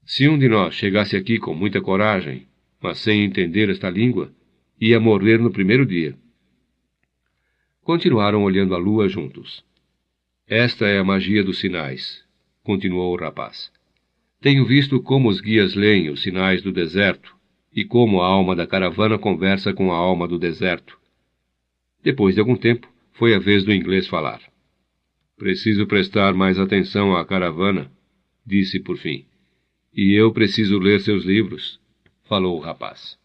Se um de nós chegasse aqui com muita coragem, mas sem entender esta língua, ia morrer no primeiro dia. Continuaram olhando a lua juntos. Esta é a magia dos sinais, continuou o rapaz. Tenho visto como os guias leem os sinais do deserto e como a alma da caravana conversa com a alma do deserto. Depois de algum tempo, foi a vez do inglês falar. Preciso prestar mais atenção à caravana, disse por fim. E eu preciso ler seus livros, falou o rapaz.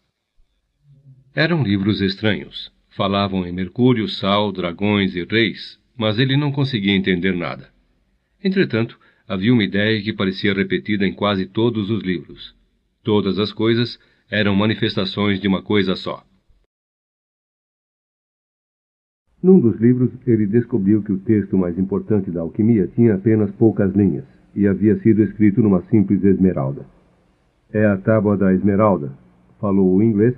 Eram livros estranhos. Falavam em Mercúrio, Sal, dragões e reis, mas ele não conseguia entender nada. Entretanto, havia uma ideia que parecia repetida em quase todos os livros. Todas as coisas eram manifestações de uma coisa só. Num dos livros, ele descobriu que o texto mais importante da alquimia tinha apenas poucas linhas, e havia sido escrito numa simples esmeralda. É a tábua da esmeralda, falou o inglês,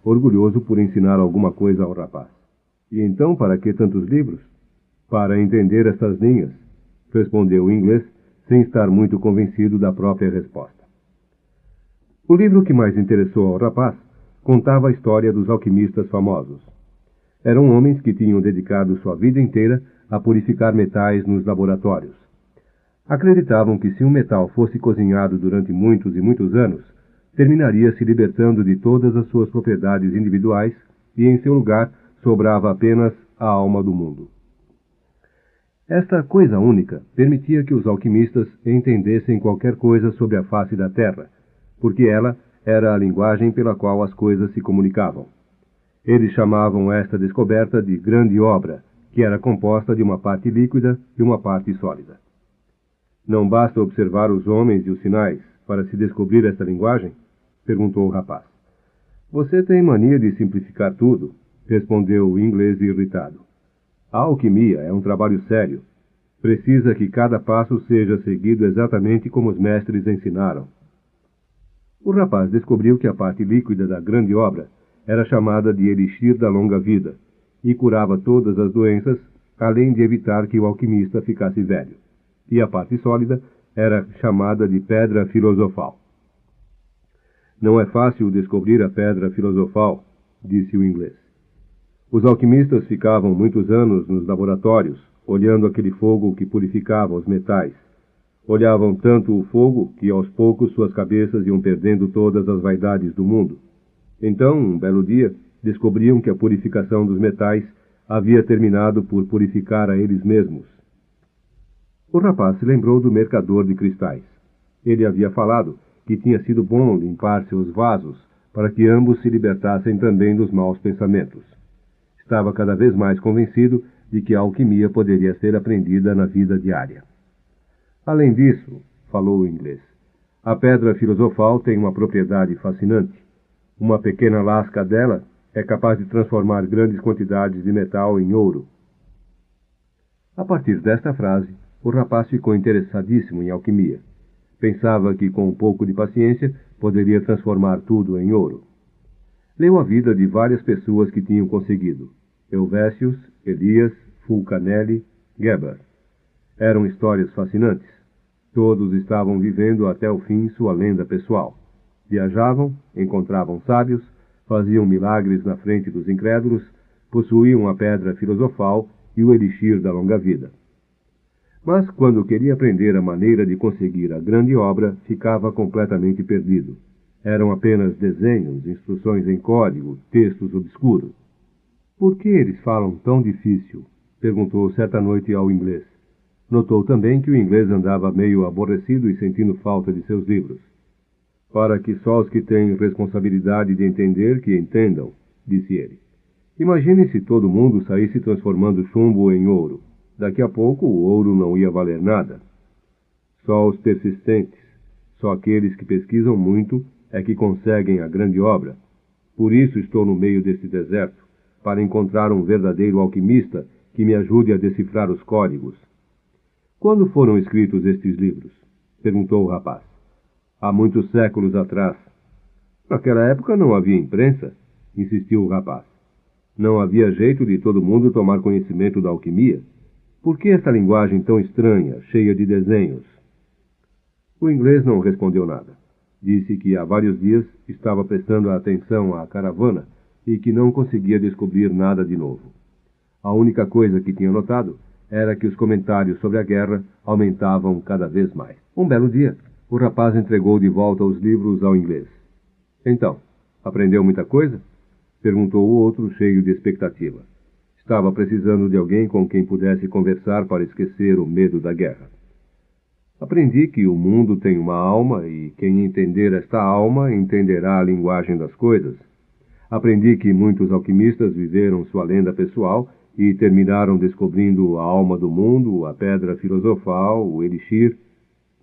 orgulhoso por ensinar alguma coisa ao rapaz. E então, para que tantos livros? Para entender estas linhas, respondeu o inglês, sem estar muito convencido da própria resposta. O livro que mais interessou ao rapaz contava a história dos alquimistas famosos. Eram homens que tinham dedicado sua vida inteira a purificar metais nos laboratórios. Acreditavam que se um metal fosse cozinhado durante muitos e muitos anos, terminaria se libertando de todas as suas propriedades individuais e, em seu lugar, sobrava apenas a alma do mundo. Esta coisa única permitia que os alquimistas entendessem qualquer coisa sobre a face da Terra, porque ela era a linguagem pela qual as coisas se comunicavam. Eles chamavam esta descoberta de grande obra, que era composta de uma parte líquida e uma parte sólida. Não basta observar os homens e os sinais para se descobrir esta linguagem? Perguntou o rapaz. Você tem mania de simplificar tudo, respondeu o inglês irritado. A alquimia é um trabalho sério. Precisa que cada passo seja seguido exatamente como os mestres ensinaram. O rapaz descobriu que a parte líquida da grande obra era chamada de elixir da longa vida e curava todas as doenças, além de evitar que o alquimista ficasse velho. E a parte sólida era chamada de pedra filosofal. Não é fácil descobrir a pedra filosofal, disse o inglês. Os alquimistas ficavam muitos anos nos laboratórios, olhando aquele fogo que purificava os metais. Olhavam tanto o fogo que aos poucos suas cabeças iam perdendo todas as vaidades do mundo. Então, um belo dia, descobriam que a purificação dos metais havia terminado por purificar a eles mesmos. O rapaz se lembrou do mercador de cristais. Ele havia falado que tinha sido bom limpar seus vasos para que ambos se libertassem também dos maus pensamentos. Estava cada vez mais convencido de que a alquimia poderia ser aprendida na vida diária. Além disso, falou o inglês, a pedra filosofal tem uma propriedade fascinante. Uma pequena lasca dela é capaz de transformar grandes quantidades de metal em ouro. A partir desta frase, o rapaz ficou interessadíssimo em alquimia. Pensava que, com um pouco de paciência, poderia transformar tudo em ouro. Leu a vida de várias pessoas que tinham conseguido. Helvétios, Elias, Fulcanelli, Geber. Eram histórias fascinantes. Todos estavam vivendo até o fim sua lenda pessoal. Viajavam, encontravam sábios, faziam milagres na frente dos incrédulos, possuíam a pedra filosofal e o elixir da longa vida. Mas, quando queria aprender a maneira de conseguir a grande obra, ficava completamente perdido. Eram apenas desenhos, instruções em código, textos obscuros. Por que eles falam tão difícil? Perguntou certa noite ao inglês. Notou também que o inglês andava meio aborrecido e sentindo falta de seus livros. Para que só os que têm responsabilidade de entender que entendam, disse ele. Imagine se todo mundo saísse transformando chumbo em ouro. Daqui a pouco o ouro não ia valer nada. Só os persistentes, só aqueles que pesquisam muito, é que conseguem a grande obra. Por isso estou no meio deste deserto, para encontrar um verdadeiro alquimista que me ajude a decifrar os códigos. Quando foram escritos estes livros? Perguntou o rapaz. Há muitos séculos atrás. Naquela época não havia imprensa, insistiu o rapaz. Não havia jeito de todo mundo tomar conhecimento da alquimia. Por que esta linguagem tão estranha, cheia de desenhos? O inglês não respondeu nada. Disse que há vários dias estava prestando atenção à caravana e que não conseguia descobrir nada de novo. A única coisa que tinha notado era que os comentários sobre a guerra aumentavam cada vez mais. Um belo dia, o rapaz entregou de volta os livros ao inglês. Então, aprendeu muita coisa? Perguntou o outro, cheio de expectativa. Estava precisando de alguém com quem pudesse conversar para esquecer o medo da guerra. Aprendi que o mundo tem uma alma e quem entender esta alma entenderá a linguagem das coisas. Aprendi que muitos alquimistas viveram sua lenda pessoal e terminaram descobrindo a alma do mundo, a pedra filosofal, o elixir.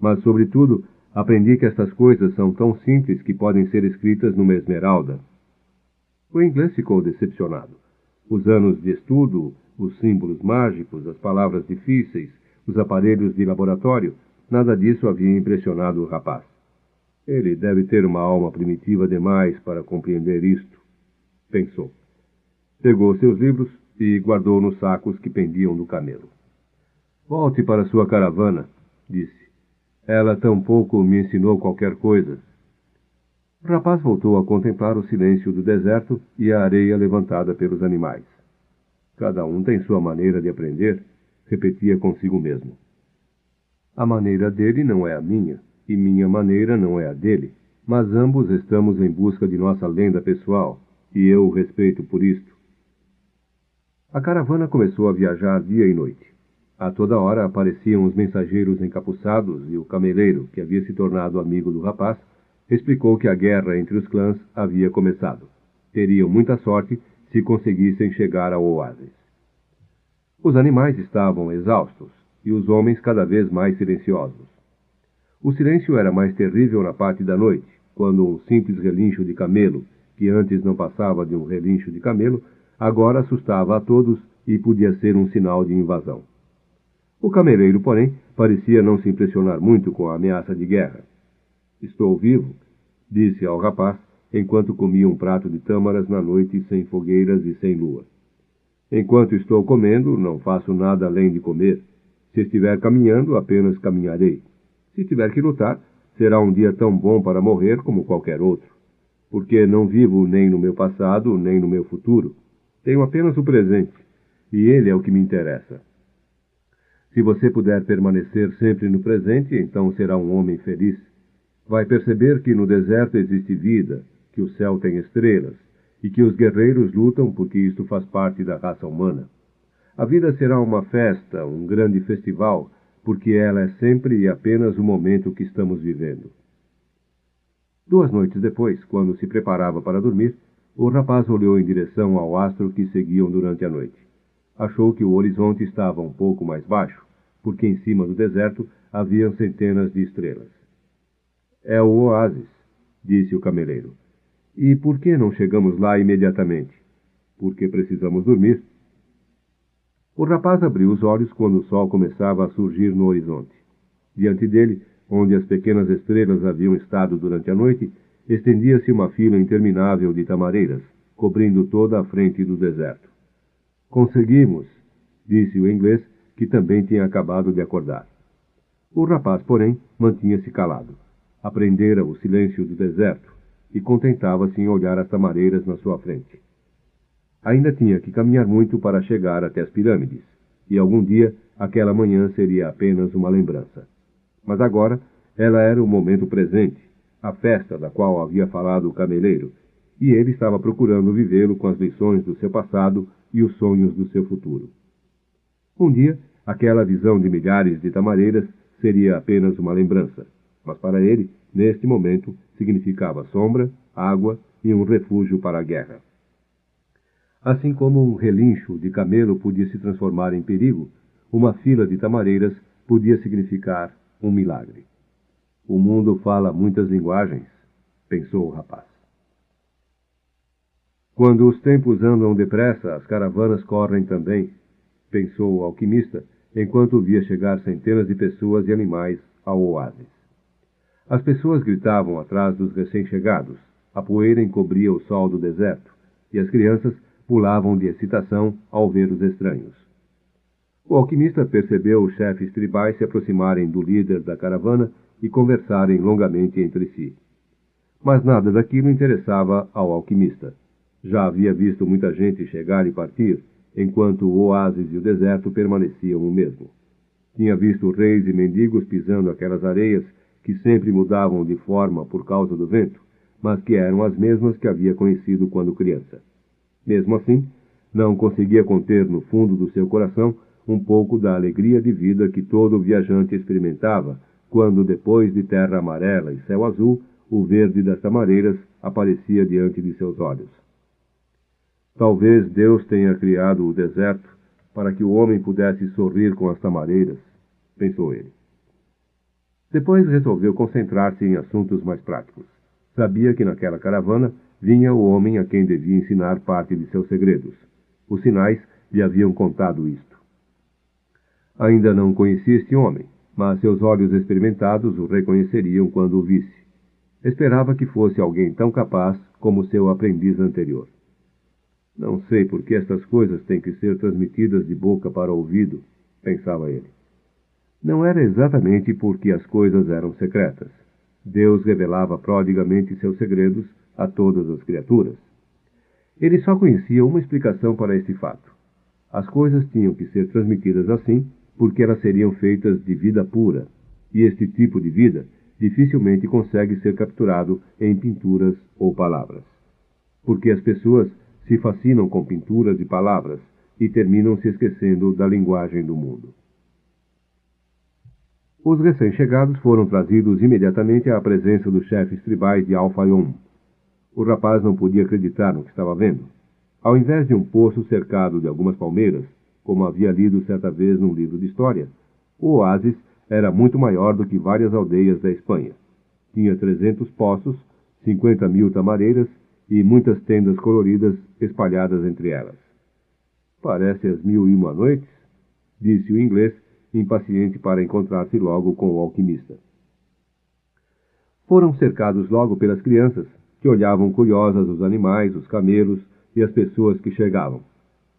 Mas, sobretudo, aprendi que estas coisas são tão simples que podem ser escritas numa esmeralda. O inglês ficou decepcionado. Os anos de estudo, os símbolos mágicos, as palavras difíceis, os aparelhos de laboratório, nada disso havia impressionado o rapaz. Ele deve ter uma alma primitiva demais para compreender isto, pensou. Pegou seus livros e guardou nos sacos que pendiam do camelo. Volte para sua caravana, disse. Ela tampouco me ensinou qualquer coisa. O rapaz voltou a contemplar o silêncio do deserto e a areia levantada pelos animais. Cada um tem sua maneira de aprender, repetia consigo mesmo. A maneira dele não é a minha, e minha maneira não é a dele, mas ambos estamos em busca de nossa lenda pessoal, e eu o respeito por isto. A caravana começou a viajar dia e noite. A toda hora apareciam os mensageiros encapuçados e o cameleiro, que havia se tornado amigo do rapaz, explicou que a guerra entre os clãs havia começado. Teriam muita sorte se conseguissem chegar ao oásis. Os animais estavam exaustos e os homens cada vez mais silenciosos. O silêncio era mais terrível na parte da noite, quando um simples relincho de camelo, que antes não passava de um relincho de camelo, agora assustava a todos e podia ser um sinal de invasão. O cameleiro, porém, parecia não se impressionar muito com a ameaça de guerra. Estou vivo, disse ao rapaz, enquanto comia um prato de tâmaras na noite sem fogueiras e sem lua. Enquanto estou comendo, não faço nada além de comer. Se estiver caminhando, apenas caminharei. Se tiver que lutar, será um dia tão bom para morrer como qualquer outro. Porque não vivo nem no meu passado, nem no meu futuro. Tenho apenas o presente, e ele é o que me interessa. Se você puder permanecer sempre no presente, então será um homem feliz. Vai perceber que no deserto existe vida, que o céu tem estrelas, e que os guerreiros lutam porque isto faz parte da raça humana. A vida será uma festa, um grande festival, porque ela é sempre e apenas o momento que estamos vivendo. 2 noites depois, quando se preparava para dormir, o rapaz olhou em direção ao astro que seguiam durante a noite. Achou que o horizonte estava um pouco mais baixo, porque em cima do deserto haviam centenas de estrelas. É o oásis, disse o cameleiro. E por que não chegamos lá imediatamente? Porque precisamos dormir. O rapaz abriu os olhos quando o sol começava a surgir no horizonte. Diante dele, onde as pequenas estrelas haviam estado durante a noite, estendia-se uma fila interminável de tamareiras, cobrindo toda a frente do deserto. Conseguimos, disse o inglês, que também tinha acabado de acordar. O rapaz, porém, mantinha-se calado. Aprendera o silêncio do deserto e contentava-se em olhar as tamareiras na sua frente. Ainda tinha que caminhar muito para chegar até as pirâmides, e algum dia aquela manhã seria apenas uma lembrança. Mas agora ela era o momento presente, a festa da qual havia falado o cameleiro, e ele estava procurando vivê-lo com as lições do seu passado e os sonhos do seu futuro. Um dia, aquela visão de milhares de tamareiras seria apenas uma lembrança, mas para ele, neste momento, significava sombra, água e um refúgio para a guerra. Assim como um relincho de camelo podia se transformar em perigo, uma fila de tamareiras podia significar um milagre. O mundo fala muitas linguagens, pensou o rapaz. Quando os tempos andam depressa, as caravanas correm também, pensou o alquimista, enquanto via chegar centenas de pessoas e animais ao oásis. As pessoas gritavam atrás dos recém-chegados, a poeira encobria o sol do deserto, e as crianças pulavam de excitação ao ver os estranhos. O alquimista percebeu os chefes tribais se aproximarem do líder da caravana e conversarem longamente entre si. Mas nada daquilo interessava ao alquimista. Já havia visto muita gente chegar e partir, enquanto o oásis e o deserto permaneciam o mesmo. Tinha visto reis e mendigos pisando aquelas areias que sempre mudavam de forma por causa do vento, mas que eram as mesmas que havia conhecido quando criança. Mesmo assim, não conseguia conter no fundo do seu coração um pouco da alegria de vida que todo viajante experimentava quando, depois de terra amarela e céu azul, o verde das tamareiras aparecia diante de seus olhos. Talvez Deus tenha criado o deserto para que o homem pudesse sorrir com as tamareiras, pensou ele. Depois resolveu concentrar-se em assuntos mais práticos. Sabia que naquela caravana vinha o homem a quem devia ensinar parte de seus segredos. Os sinais lhe haviam contado isto. Ainda não conhecia este homem, mas seus olhos experimentados o reconheceriam quando o visse. Esperava que fosse alguém tão capaz como seu aprendiz anterior. Não sei por que estas coisas têm que ser transmitidas de boca para ouvido, pensava ele. Não era exatamente porque as coisas eram secretas. Deus revelava prodigamente seus segredos a todas as criaturas. Ele só conhecia uma explicação para este fato. As coisas tinham que ser transmitidas assim, porque elas seriam feitas de vida pura, e este tipo de vida dificilmente consegue ser capturado em pinturas ou palavras. Porque as pessoas se fascinam com pinturas e palavras e terminam se esquecendo da linguagem do mundo. Os recém-chegados foram trazidos imediatamente à presença dos chefes tribais de Al-Fayoum. O rapaz não podia acreditar no que estava vendo. Ao invés de um poço cercado de algumas palmeiras, como havia lido certa vez num livro de história, o oásis era muito maior do que várias aldeias da Espanha. Tinha 300 poços, 50.000 tamareiras e muitas tendas coloridas espalhadas entre elas. Parece as 1001 noites, disse o inglês, impaciente para encontrar-se logo com o alquimista. Foram cercados logo pelas crianças, que olhavam curiosas os animais, os camelos e as pessoas que chegavam.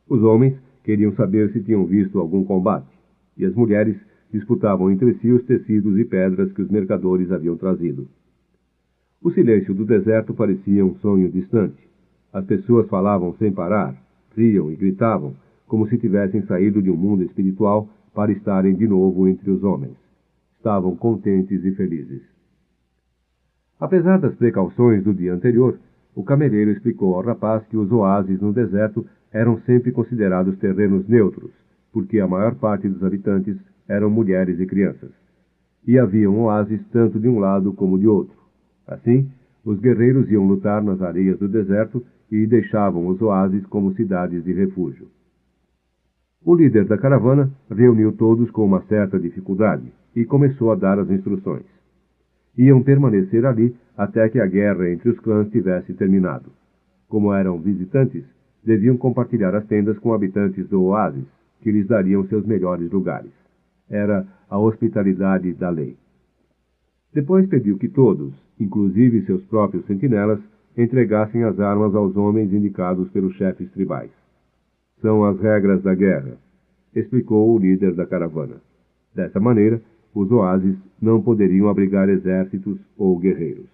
Os homens queriam saber se tinham visto algum combate, e as mulheres disputavam entre si os tecidos e pedras que os mercadores haviam trazido. O silêncio do deserto parecia um sonho distante. As pessoas falavam sem parar, riam e gritavam, como se tivessem saído de um mundo espiritual para estarem de novo entre os homens. Estavam contentes e felizes. Apesar das precauções do dia anterior, o cameleiro explicou ao rapaz que os oásis no deserto eram sempre considerados terrenos neutros, porque a maior parte dos habitantes eram mulheres e crianças. E havia um oásis tanto de um lado como de outro. Assim, os guerreiros iam lutar nas areias do deserto e deixavam os oásis como cidades de refúgio. O líder da caravana reuniu todos com uma certa dificuldade e começou a dar as instruções. Iam permanecer ali até que a guerra entre os clãs tivesse terminado. Como eram visitantes, deviam compartilhar as tendas com habitantes do oásis, que lhes dariam seus melhores lugares. Era a hospitalidade da lei. Depois pediu que todos, inclusive seus próprios sentinelas, entregassem as armas aos homens indicados pelos chefes tribais. São as regras da guerra, explicou o líder da caravana. Dessa maneira, os oásis não poderiam abrigar exércitos ou guerreiros.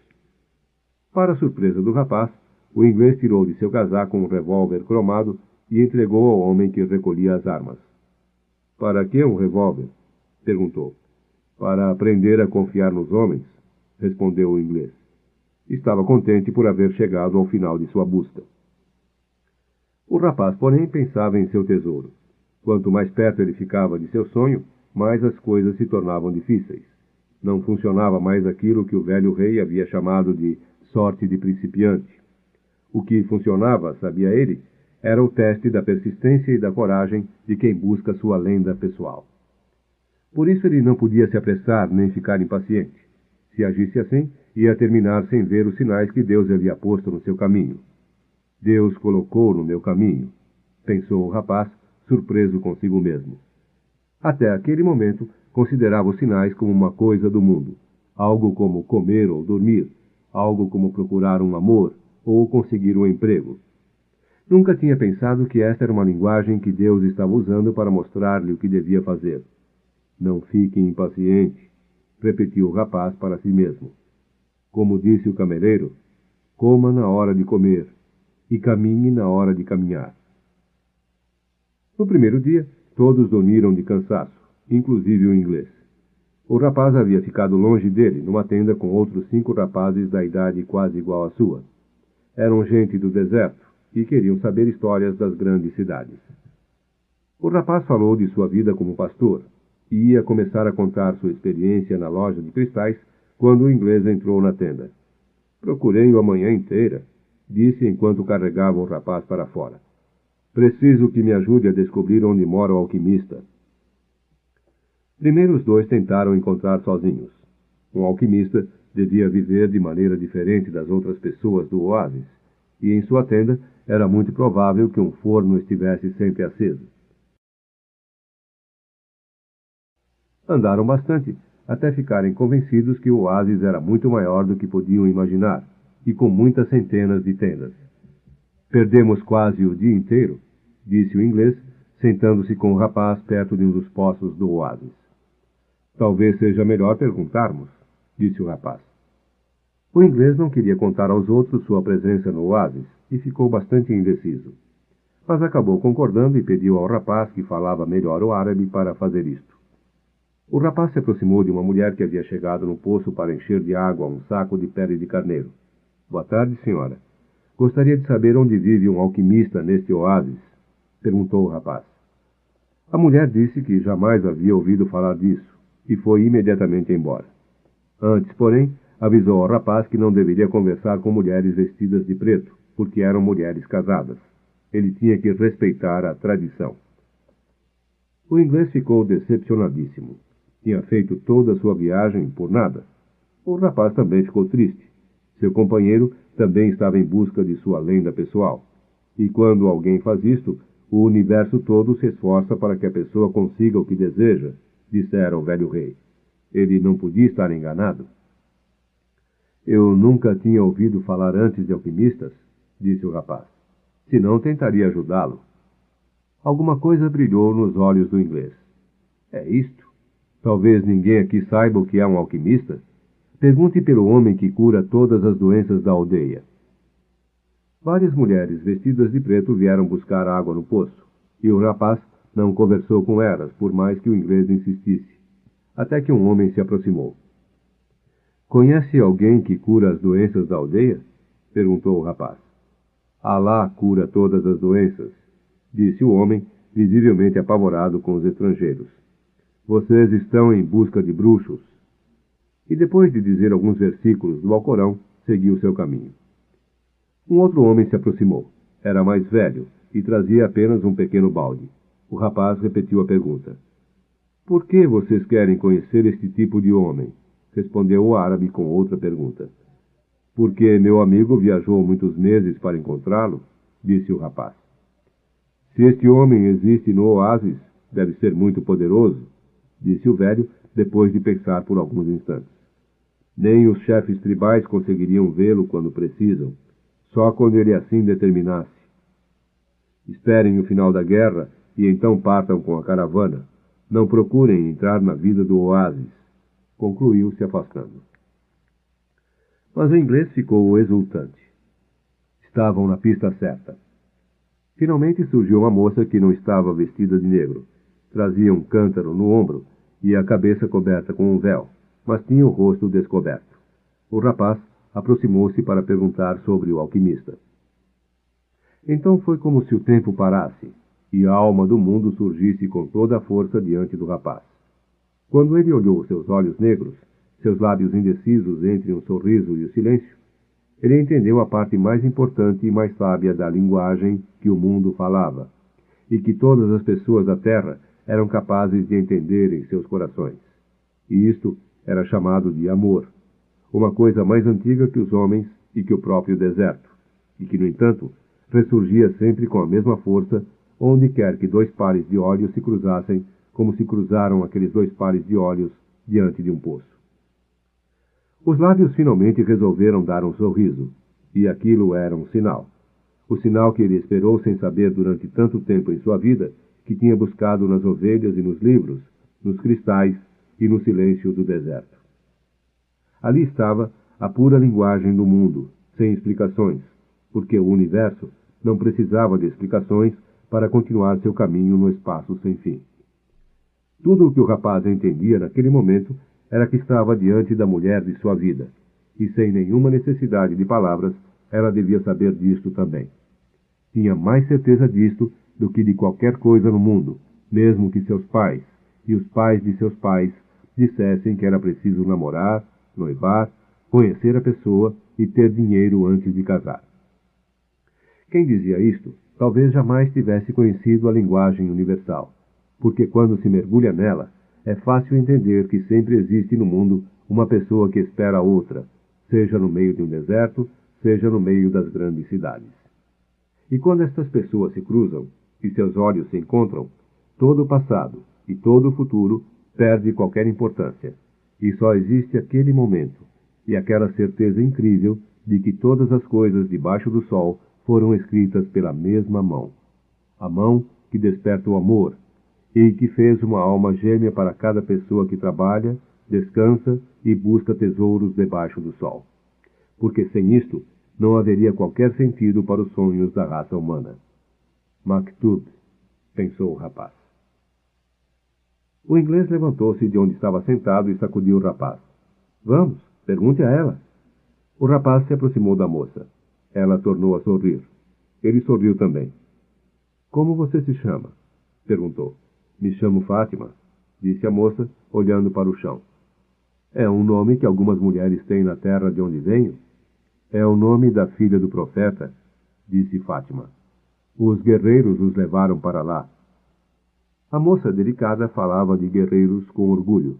Para surpresa do rapaz, o inglês tirou de seu casaco um revólver cromado e entregou ao homem que recolhia as armas. — Para que um revólver? — perguntou. — Para aprender a confiar nos homens, respondeu o inglês. Estava contente por haver chegado ao final de sua busca. O rapaz, porém, pensava em seu tesouro. Quanto mais perto ele ficava de seu sonho, mais as coisas se tornavam difíceis. Não funcionava mais aquilo que o velho rei havia chamado de sorte de principiante. O que funcionava, sabia ele, era o teste da persistência e da coragem de quem busca sua lenda pessoal. Por isso ele não podia se apressar nem ficar impaciente. Se agisse assim, ia terminar sem ver os sinais que Deus havia posto no seu caminho. Deus colocou no meu caminho, pensou o rapaz, surpreso consigo mesmo. Até aquele momento, considerava os sinais como uma coisa do mundo, algo como comer ou dormir, algo como procurar um amor ou conseguir um emprego. Nunca tinha pensado que esta era uma linguagem que Deus estava usando para mostrar-lhe o que devia fazer. Não fique impaciente, repetiu o rapaz para si mesmo. Como disse o cameleiro, coma na hora de comer e caminhe na hora de caminhar. No primeiro dia, todos dormiram de cansaço, inclusive o inglês. O rapaz havia ficado longe dele, numa tenda com outros 5 rapazes da idade quase igual à sua. Eram gente do deserto e queriam saber histórias das grandes cidades. O rapaz falou de sua vida como pastor e ia começar a contar sua experiência na loja de cristais quando o inglês entrou na tenda. Procurei-o a manhã inteira, disse enquanto carregava o rapaz para fora. Preciso que me ajude a descobrir onde mora o alquimista. Primeiro os dois tentaram encontrar sozinhos. Um alquimista devia viver de maneira diferente das outras pessoas do oásis, e em sua tenda era muito provável que um forno estivesse sempre aceso. Andaram bastante, até ficarem convencidos que o oásis era muito maior do que podiam imaginar, e com muitas centenas de tendas. Perdemos quase o dia inteiro, disse o inglês, sentando-se com o rapaz perto de um dos poços do oásis. Talvez seja melhor perguntarmos, disse o rapaz. O inglês não queria contar aos outros sua presença no oásis e ficou bastante indeciso. mas acabou concordando e pediu ao rapaz que falava melhor o árabe para fazer isto. O rapaz se aproximou de uma mulher que havia chegado no poço para encher de água um saco de pele de carneiro. Boa tarde, senhora. Gostaria de saber onde vive um alquimista neste oásis? Perguntou o rapaz. A mulher disse que jamais havia ouvido falar disso e foi imediatamente embora. Antes, porém, avisou ao rapaz que não deveria conversar com mulheres vestidas de preto, porque eram mulheres casadas. Ele tinha que respeitar a tradição. O inglês ficou decepcionadíssimo. Tinha feito toda a sua viagem por nada. O rapaz também ficou triste. Seu companheiro também estava em busca de sua lenda pessoal. E quando alguém faz isto, o universo todo se esforça para que a pessoa consiga o que deseja, dissera o velho rei. Ele não podia estar enganado. Eu nunca tinha ouvido falar antes de alquimistas, disse o rapaz. Senão tentaria ajudá-lo. Alguma coisa brilhou nos olhos do inglês. É isto? Talvez ninguém aqui saiba o que é um alquimista? Pergunte pelo homem que cura todas as doenças da aldeia. Várias mulheres vestidas de preto vieram buscar água no poço, e o rapaz não conversou com elas, por mais que o inglês insistisse, até que um homem se aproximou. Conhece alguém que cura as doenças da aldeia? Perguntou o rapaz. Alá cura todas as doenças, disse o homem, visivelmente apavorado com os estrangeiros. Vocês estão em busca de bruxos. E depois de dizer alguns versículos do Alcorão, seguiu seu caminho. Um outro homem se aproximou. Era mais velho e trazia apenas um pequeno balde. O rapaz repetiu a pergunta. Por que vocês querem conhecer este tipo de homem? Respondeu o árabe com outra pergunta. Porque meu amigo viajou muitos meses para encontrá-lo, disse o rapaz. Se este homem existe no oásis, deve ser muito poderoso, disse o velho, depois de pensar por alguns instantes. Nem os chefes tribais conseguiriam vê-lo quando precisam, só quando ele assim determinasse. Esperem o final da guerra e então partam com a caravana. Não procurem entrar na vida do oásis, concluiu se afastando. Mas o inglês ficou exultante. Estavam na pista certa. Finalmente surgiu uma moça que não estava vestida de negro. Trazia um cântaro no ombro e a cabeça coberta com um véu, mas tinha o rosto descoberto. O rapaz aproximou-se para perguntar sobre o alquimista. Então foi como se o tempo parasse e a alma do mundo surgisse com toda a força diante do rapaz. Quando ele olhou seus olhos negros, seus lábios indecisos entre um sorriso e o silêncio, ele entendeu a parte mais importante e mais sábia da linguagem que o mundo falava, e que todas as pessoas da terra eram capazes de entender em seus corações. E isto era chamado de amor, uma coisa mais antiga que os homens e que o próprio deserto, e que, no entanto, ressurgia sempre com a mesma força, onde quer que dois pares de olhos se cruzassem, como se cruzaram aqueles dois pares de olhos diante de um poço. Os lábios finalmente resolveram dar um sorriso, e aquilo era um sinal. O sinal que ele esperou sem saber durante tanto tempo em sua vida, que tinha buscado nas ovelhas e nos livros, nos cristais e no silêncio do deserto. Ali estava a pura linguagem do mundo, sem explicações, porque o universo não precisava de explicações para continuar seu caminho no espaço sem fim. Tudo o que o rapaz entendia naquele momento era que estava diante da mulher de sua vida, e sem nenhuma necessidade de palavras, ela devia saber disto também. Tinha mais certeza disto do que de qualquer coisa no mundo, mesmo que seus pais e os pais de seus pais dissessem que era preciso namorar, noivar, conhecer a pessoa e ter dinheiro antes de casar. Quem dizia isto, talvez jamais tivesse conhecido a linguagem universal, porque quando se mergulha nela, é fácil entender que sempre existe no mundo uma pessoa que espera a outra, seja no meio de um deserto, seja no meio das grandes cidades. E quando estas pessoas se cruzam e seus olhos se encontram, todo o passado e todo o futuro perde qualquer importância, e só existe aquele momento e aquela certeza incrível de que todas as coisas debaixo do sol foram escritas pela mesma mão, a mão que desperta o amor, e que fez uma alma gêmea para cada pessoa que trabalha, descansa e busca tesouros debaixo do sol. Porque sem isto, não haveria qualquer sentido para os sonhos da raça humana. Maktub, pensou o rapaz. O inglês levantou-se de onde estava sentado e sacudiu o rapaz. Vamos, pergunte a ela. O rapaz se aproximou da moça. Ela tornou a sorrir. Ele sorriu também. Como você se chama? Perguntou. Me chamo Fátima, disse a moça, olhando para o chão. É um nome que algumas mulheres têm na terra de onde venho? É o nome da filha do profeta, disse Fátima. Os guerreiros os levaram para lá. A moça delicada falava de guerreiros com orgulho.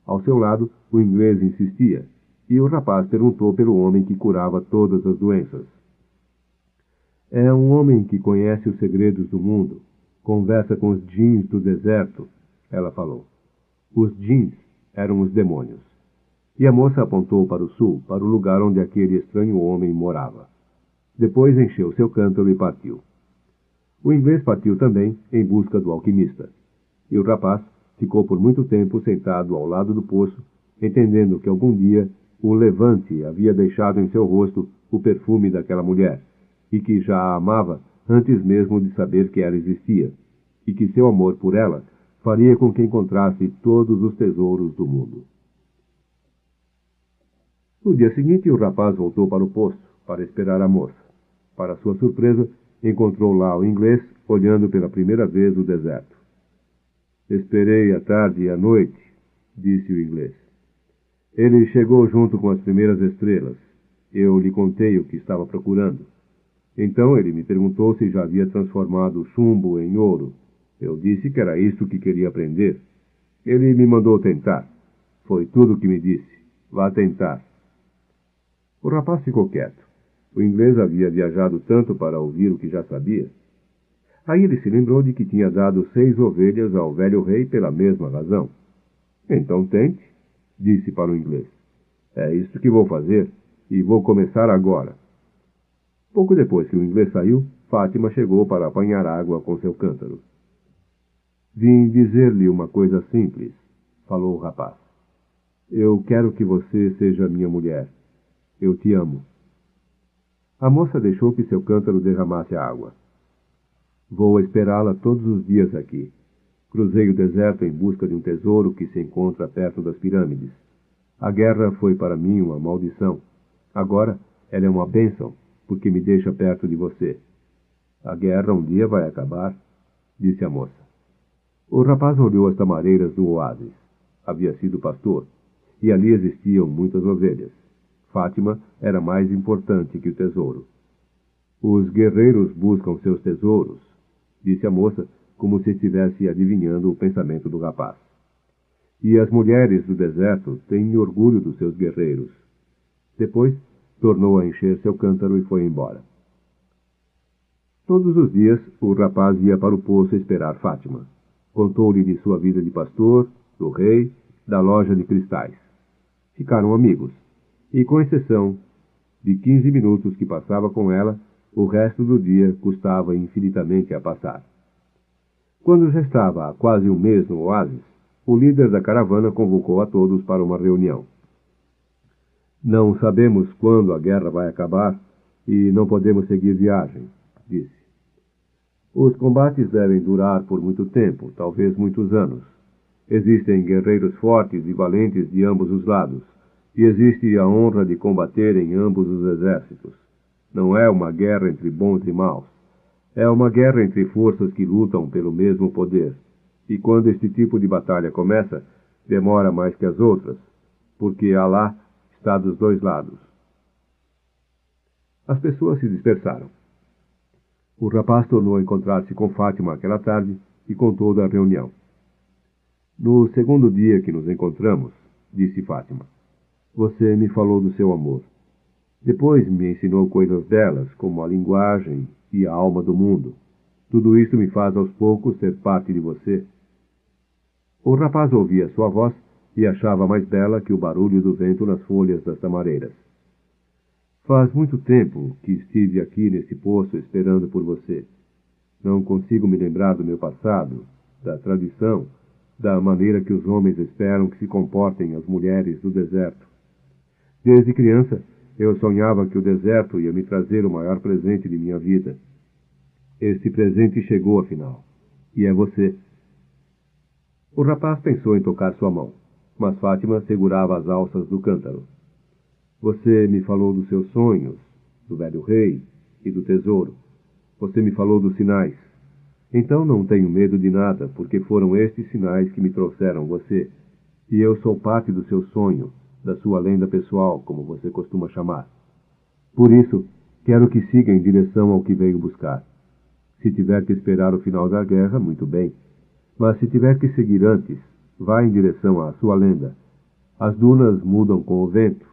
Ao seu lado, o inglês insistia, e o rapaz perguntou pelo homem que curava todas as doenças. É um homem que conhece os segredos do mundo. Conversa com os djinns do deserto, ela falou. Os djinns eram os demônios. E a moça apontou para o sul, para o lugar onde aquele estranho homem morava. Depois encheu seu cântaro e partiu. O inglês partiu também em busca do alquimista. E o rapaz ficou por muito tempo sentado ao lado do poço, entendendo que algum dia o levante havia deixado em seu rosto o perfume daquela mulher, e que já a amava antes mesmo de saber que ela existia, e que seu amor por ela faria com que encontrasse todos os tesouros do mundo. No dia seguinte, o rapaz voltou para o poço, para esperar a moça. Para sua surpresa, encontrou lá o inglês, olhando pela primeira vez o deserto. Esperei a tarde e a noite, disse o inglês. Ele chegou junto com as primeiras estrelas. Eu lhe contei o que estava procurando. Então ele me perguntou se já havia transformado o chumbo em ouro. Eu disse que era isso que queria aprender. Ele me mandou tentar. Foi tudo o que me disse. Vá tentar. O rapaz ficou quieto. O inglês havia viajado tanto para ouvir o que já sabia. Aí ele se lembrou de que tinha dado 6 ovelhas ao velho rei pela mesma razão. Então tente, disse para o inglês. É isto que vou fazer, e vou começar agora. Pouco depois que o inglês saiu, Fátima chegou para apanhar água com seu cântaro. Vim dizer-lhe uma coisa simples, falou o rapaz. Eu quero que você seja minha mulher. Eu te amo. A moça deixou que seu cântaro derramasse a água. Vou esperá-la todos os dias aqui. Cruzei o deserto em busca de um tesouro que se encontra perto das pirâmides. A guerra foi para mim uma maldição. Agora ela é uma bênção, porque me deixa perto de você. A guerra um dia vai acabar, disse a moça. O rapaz olhou as tamareiras do oásis. Havia sido pastor, e ali existiam muitas ovelhas. Fátima era mais importante que o tesouro. Os guerreiros buscam seus tesouros, disse a moça, como se estivesse adivinhando o pensamento do rapaz. E as mulheres do deserto têm orgulho dos seus guerreiros. Depois, tornou a encher seu cântaro e foi embora. Todos os dias, o rapaz ia para o poço esperar Fátima. Contou-lhe de sua vida de pastor, do rei, da loja de cristais. Ficaram amigos, e com exceção de 15 minutos que passava com ela, o resto do dia custava infinitamente a passar. Quando já estava há quase um mês no oásis, o líder da caravana convocou a todos para uma reunião. Não sabemos quando a guerra vai acabar e não podemos seguir viagem, disse. Os combates devem durar por muito tempo, talvez muitos anos. Existem guerreiros fortes e valentes de ambos os lados, e existe a honra de combater em ambos os exércitos. Não é uma guerra entre bons e maus. É uma guerra entre forças que lutam pelo mesmo poder. E quando este tipo de batalha começa, demora mais que as outras, porque Alá está dos dois lados. As pessoas se dispersaram. O rapaz tornou a encontrar-se com Fátima aquela tarde e contou da reunião. No segundo dia que nos encontramos, disse Fátima, você me falou do seu amor. Depois me ensinou coisas belas, como a linguagem e a alma do mundo. Tudo isso me faz aos poucos ser parte de você. O rapaz ouvia sua voz e achava mais bela que o barulho do vento nas folhas das tamareiras. Faz muito tempo que estive aqui nesse poço esperando por você. Não consigo me lembrar do meu passado, da tradição, da maneira que os homens esperam que se comportem as mulheres do deserto. Desde criança, eu sonhava que o deserto ia me trazer o maior presente de minha vida. Este presente chegou afinal. E é você. O rapaz pensou em tocar sua mão, mas Fátima segurava as alças do cântaro. Você me falou dos seus sonhos, do velho rei e do tesouro. Você me falou dos sinais. Então não tenho medo de nada, porque foram estes sinais que me trouxeram você. E eu sou parte do seu sonho, da sua lenda pessoal, como você costuma chamar. Por isso, quero que siga em direção ao que veio buscar. Se tiver que esperar o final da guerra, muito bem. Mas se tiver que seguir antes, vá em direção à sua lenda. As dunas mudam com o vento,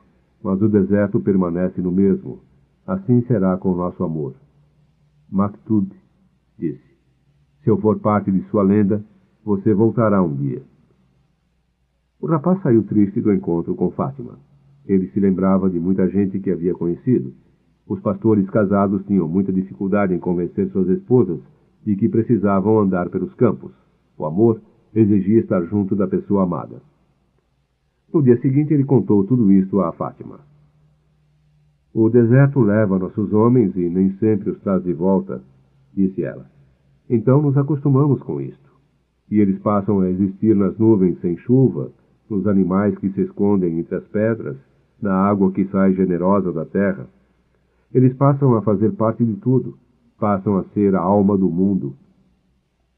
mas o deserto permanece no mesmo. Assim será com o nosso amor. Maktub disse: se eu for parte de sua lenda, você voltará um dia. O rapaz saiu triste do encontro com Fátima. Ele se lembrava de muita gente que havia conhecido. Os pastores casados tinham muita dificuldade em convencer suas esposas de que precisavam andar pelos campos. O amor exigia estar junto da pessoa amada. No dia seguinte ele contou tudo isto a Fátima. O deserto leva nossos homens e nem sempre os traz de volta, disse ela. Então nos acostumamos com isto. E eles passam a existir nas nuvens sem chuva, nos animais que se escondem entre as pedras, na água que sai generosa da terra. Eles passam a fazer parte de tudo, passam a ser a alma do mundo.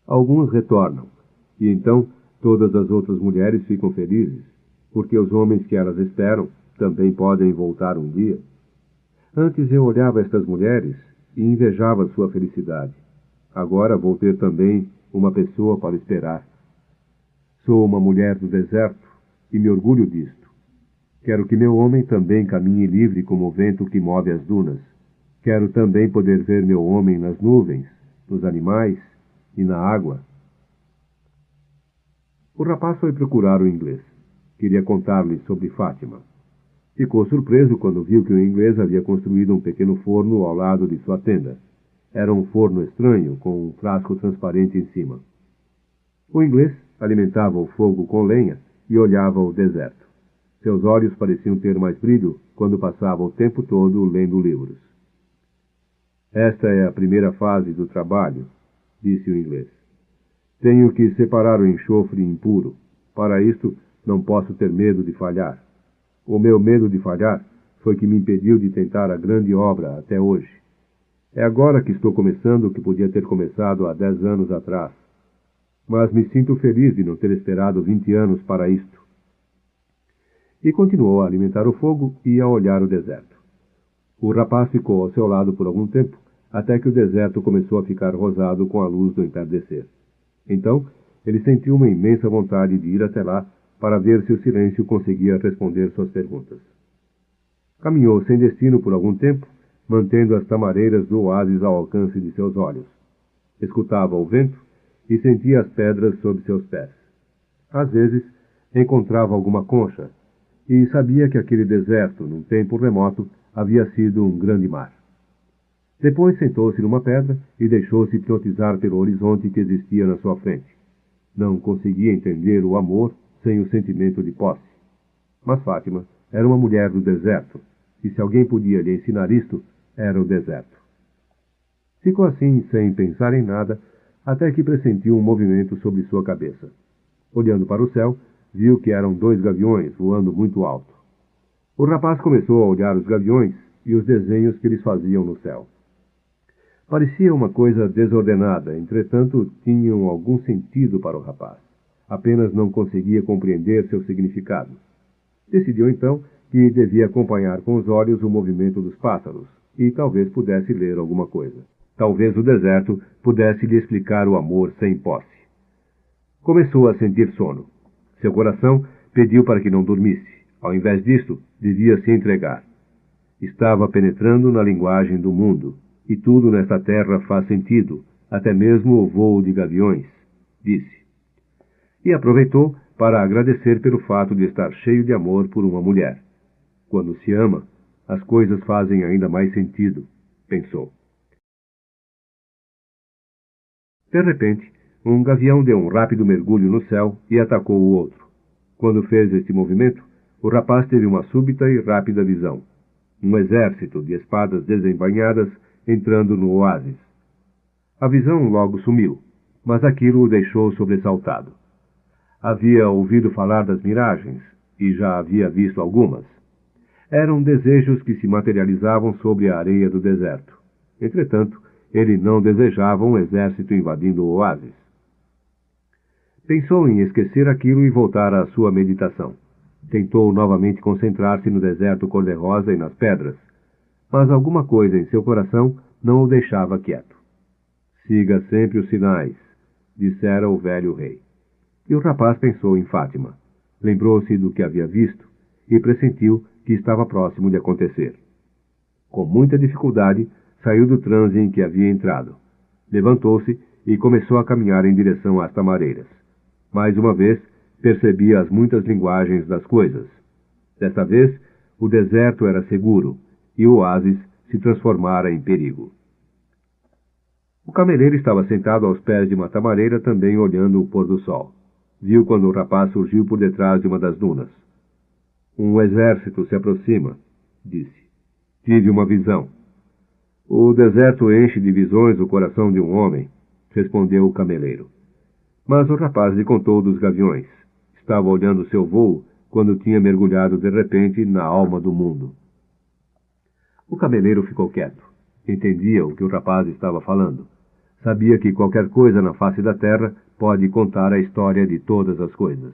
Alguns retornam, e então todas as outras mulheres ficam felizes, porque os homens que elas esperam também podem voltar um dia. Antes eu olhava estas mulheres e invejava sua felicidade. Agora vou ter também uma pessoa para esperar. Sou uma mulher do deserto e me orgulho disto. Quero que meu homem também caminhe livre como o vento que move as dunas. Quero também poder ver meu homem nas nuvens, nos animais e na água. O rapaz foi procurar o inglês. Queria contar-lhe sobre Fátima. Ficou surpreso quando viu que o inglês havia construído um pequeno forno ao lado de sua tenda. Era um forno estranho, com um frasco transparente em cima. O inglês alimentava o fogo com lenha e olhava o deserto. Seus olhos pareciam ter mais brilho quando passava o tempo todo lendo livros. Esta é a primeira fase do trabalho, disse o inglês. Tenho que separar o enxofre impuro. Para isto, não posso ter medo de falhar. O meu medo de falhar foi que me impediu de tentar a grande obra até hoje. É agora que estou começando o que podia ter começado há 10 anos atrás. Mas me sinto feliz de não ter esperado 20 anos para isto. E continuou a alimentar o fogo e a olhar o deserto. O rapaz ficou ao seu lado por algum tempo, até que o deserto começou a ficar rosado com a luz do entardecer. Então, ele sentiu uma imensa vontade de ir até lá para ver se o silêncio conseguia responder suas perguntas. Caminhou sem destino por algum tempo, mantendo as tamareiras do oásis ao alcance de seus olhos. Escutava o vento e sentia as pedras sob seus pés. Às vezes, encontrava alguma concha e sabia que aquele deserto, num tempo remoto, havia sido um grande mar. Depois sentou-se numa pedra e deixou-se hipnotizar pelo horizonte que existia na sua frente. Não conseguia entender o amor sem o sentimento de posse. Mas Fátima era uma mulher do deserto, e se alguém podia lhe ensinar isto, era o deserto. Ficou assim, sem pensar em nada, até que pressentiu um movimento sobre sua cabeça. Olhando para o céu, viu que eram 2 gaviões voando muito alto. O rapaz começou a olhar os gaviões e os desenhos que eles faziam no céu. Parecia uma coisa desordenada, entretanto tinham algum sentido para o rapaz. Apenas não conseguia compreender seu significado. Decidiu então que devia acompanhar com os olhos o movimento dos pássaros, e talvez pudesse ler alguma coisa. Talvez o deserto pudesse lhe explicar o amor sem posse. Começou a sentir sono. Seu coração pediu para que não dormisse. Ao invés disto, devia se entregar. Estava penetrando na linguagem do mundo, e tudo nesta terra faz sentido, até mesmo o voo de gaviões, disse. E aproveitou para agradecer pelo fato de estar cheio de amor por uma mulher. Quando se ama, as coisas fazem ainda mais sentido, pensou. De repente, um gavião deu um rápido mergulho no céu e atacou o outro. Quando fez este movimento, o rapaz teve uma súbita e rápida visão. Um exército de espadas desembainhadas entrando no oásis. A visão logo sumiu, mas aquilo o deixou sobressaltado. Havia ouvido falar das miragens, e já havia visto algumas. Eram desejos que se materializavam sobre a areia do deserto. Entretanto, ele não desejava um exército invadindo o oásis. Pensou em esquecer aquilo e voltar à sua meditação. Tentou novamente concentrar-se no deserto cor-de-rosa e nas pedras, mas alguma coisa em seu coração não o deixava quieto. Siga sempre os sinais, dissera o velho rei. E o rapaz pensou em Fátima. Lembrou-se do que havia visto e pressentiu que estava próximo de acontecer. Com muita dificuldade, saiu do transe em que havia entrado. Levantou-se e começou a caminhar em direção às tamareiras. Mais uma vez, percebia as muitas linguagens das coisas. Desta vez, o deserto era seguro e o oásis se transformara em perigo. O cameleiro estava sentado aos pés de uma tamareira, também olhando o pôr do sol. Viu quando o rapaz surgiu por detrás de uma das dunas. Um exército se aproxima, disse. Tive uma visão. O deserto enche de visões o coração de um homem, respondeu o cameleiro. Mas o rapaz lhe contou dos gaviões. Estava olhando seu voo quando tinha mergulhado de repente na alma do mundo. O cameleiro ficou quieto. Entendia o que o rapaz estava falando. Sabia que qualquer coisa na face da terra pode contar a história de todas as coisas.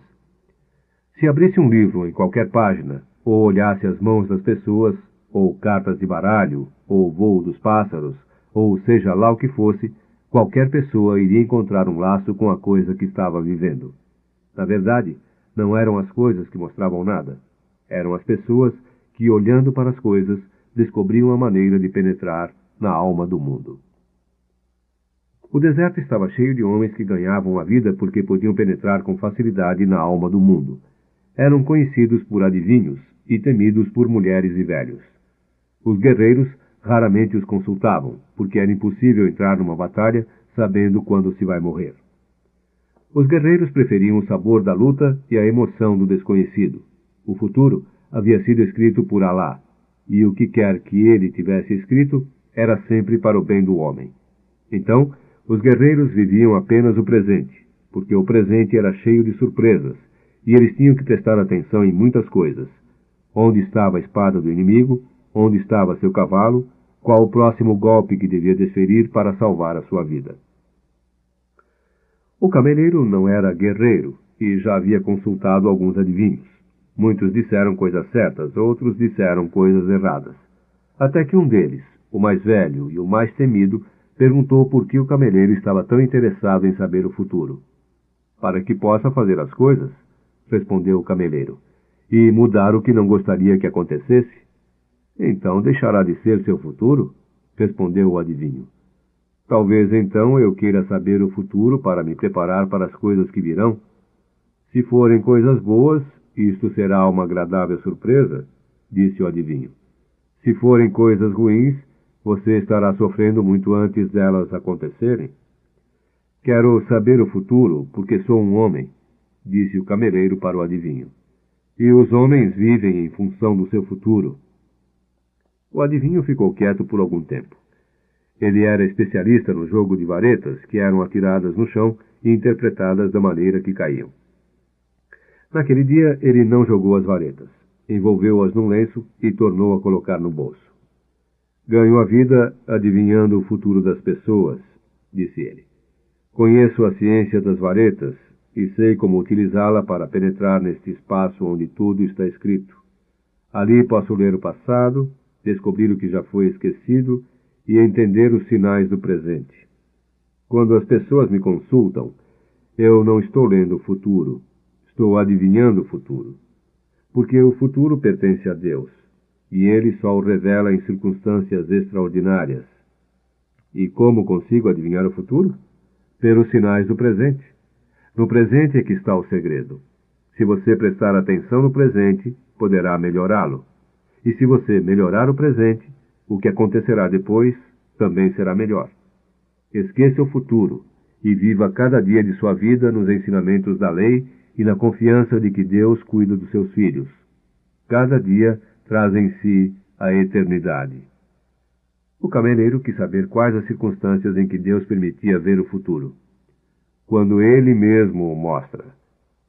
Se abrisse um livro em qualquer página, ou olhasse as mãos das pessoas, ou cartas de baralho, ou voo dos pássaros, ou seja lá o que fosse, qualquer pessoa iria encontrar um laço com a coisa que estava vivendo. Na verdade, não eram as coisas que mostravam nada. Eram as pessoas que, olhando para as coisas, descobriam a maneira de penetrar na alma do mundo. O deserto estava cheio de homens que ganhavam a vida porque podiam penetrar com facilidade na alma do mundo. Eram conhecidos por adivinhos e temidos por mulheres e velhos. Os guerreiros raramente os consultavam, porque era impossível entrar numa batalha sabendo quando se vai morrer. Os guerreiros preferiam o sabor da luta e a emoção do desconhecido. O futuro havia sido escrito por Alá, e o que quer que ele tivesse escrito era sempre para o bem do homem. Então, os guerreiros viviam apenas o presente, porque o presente era cheio de surpresas, e eles tinham que prestar atenção em muitas coisas. Onde estava a espada do inimigo? Onde estava seu cavalo? Qual o próximo golpe que devia desferir para salvar a sua vida? O cameleiro não era guerreiro e já havia consultado alguns adivinhos. Muitos disseram coisas certas, outros disseram coisas erradas. Até que um deles, o mais velho e o mais temido, perguntou por que o cameleiro estava tão interessado em saber o futuro. Para que possa fazer as coisas, respondeu o cameleiro, e mudar o que não gostaria que acontecesse. Então deixará de ser seu futuro? Respondeu o adivinho. Talvez então eu queira saber o futuro para me preparar para as coisas que virão. Se forem coisas boas, isto será uma agradável surpresa, disse o adivinho. Se forem coisas ruins, você estará sofrendo muito antes delas acontecerem. Quero saber o futuro, porque sou um homem, disse o cameleiro para o adivinho. E os homens vivem em função do seu futuro. O adivinho ficou quieto por algum tempo. Ele era especialista no jogo de varetas, que eram atiradas no chão e interpretadas da maneira que caíam. Naquele dia, ele não jogou as varetas. Envolveu-as num lenço e tornou a colocar no bolso. Ganho a vida adivinhando o futuro das pessoas, disse ele. Conheço a ciência das varetas e sei como utilizá-la para penetrar neste espaço onde tudo está escrito. Ali posso ler o passado, descobrir o que já foi esquecido e entender os sinais do presente. Quando as pessoas me consultam, eu não estou lendo o futuro, estou adivinhando o futuro. Porque o futuro pertence a Deus, e Ele só o revela em circunstâncias extraordinárias. E como consigo adivinhar o futuro? Pelos sinais do presente. No presente é que está o segredo. Se você prestar atenção no presente, poderá melhorá-lo. E se você melhorar o presente, o que acontecerá depois também será melhor. Esqueça o futuro e viva cada dia de sua vida nos ensinamentos da lei e na confiança de que Deus cuida dos seus filhos. Cada dia traz em si a eternidade. O cameleiro quis saber quais as circunstâncias em que Deus permitia ver o futuro. Quando Ele mesmo o mostra.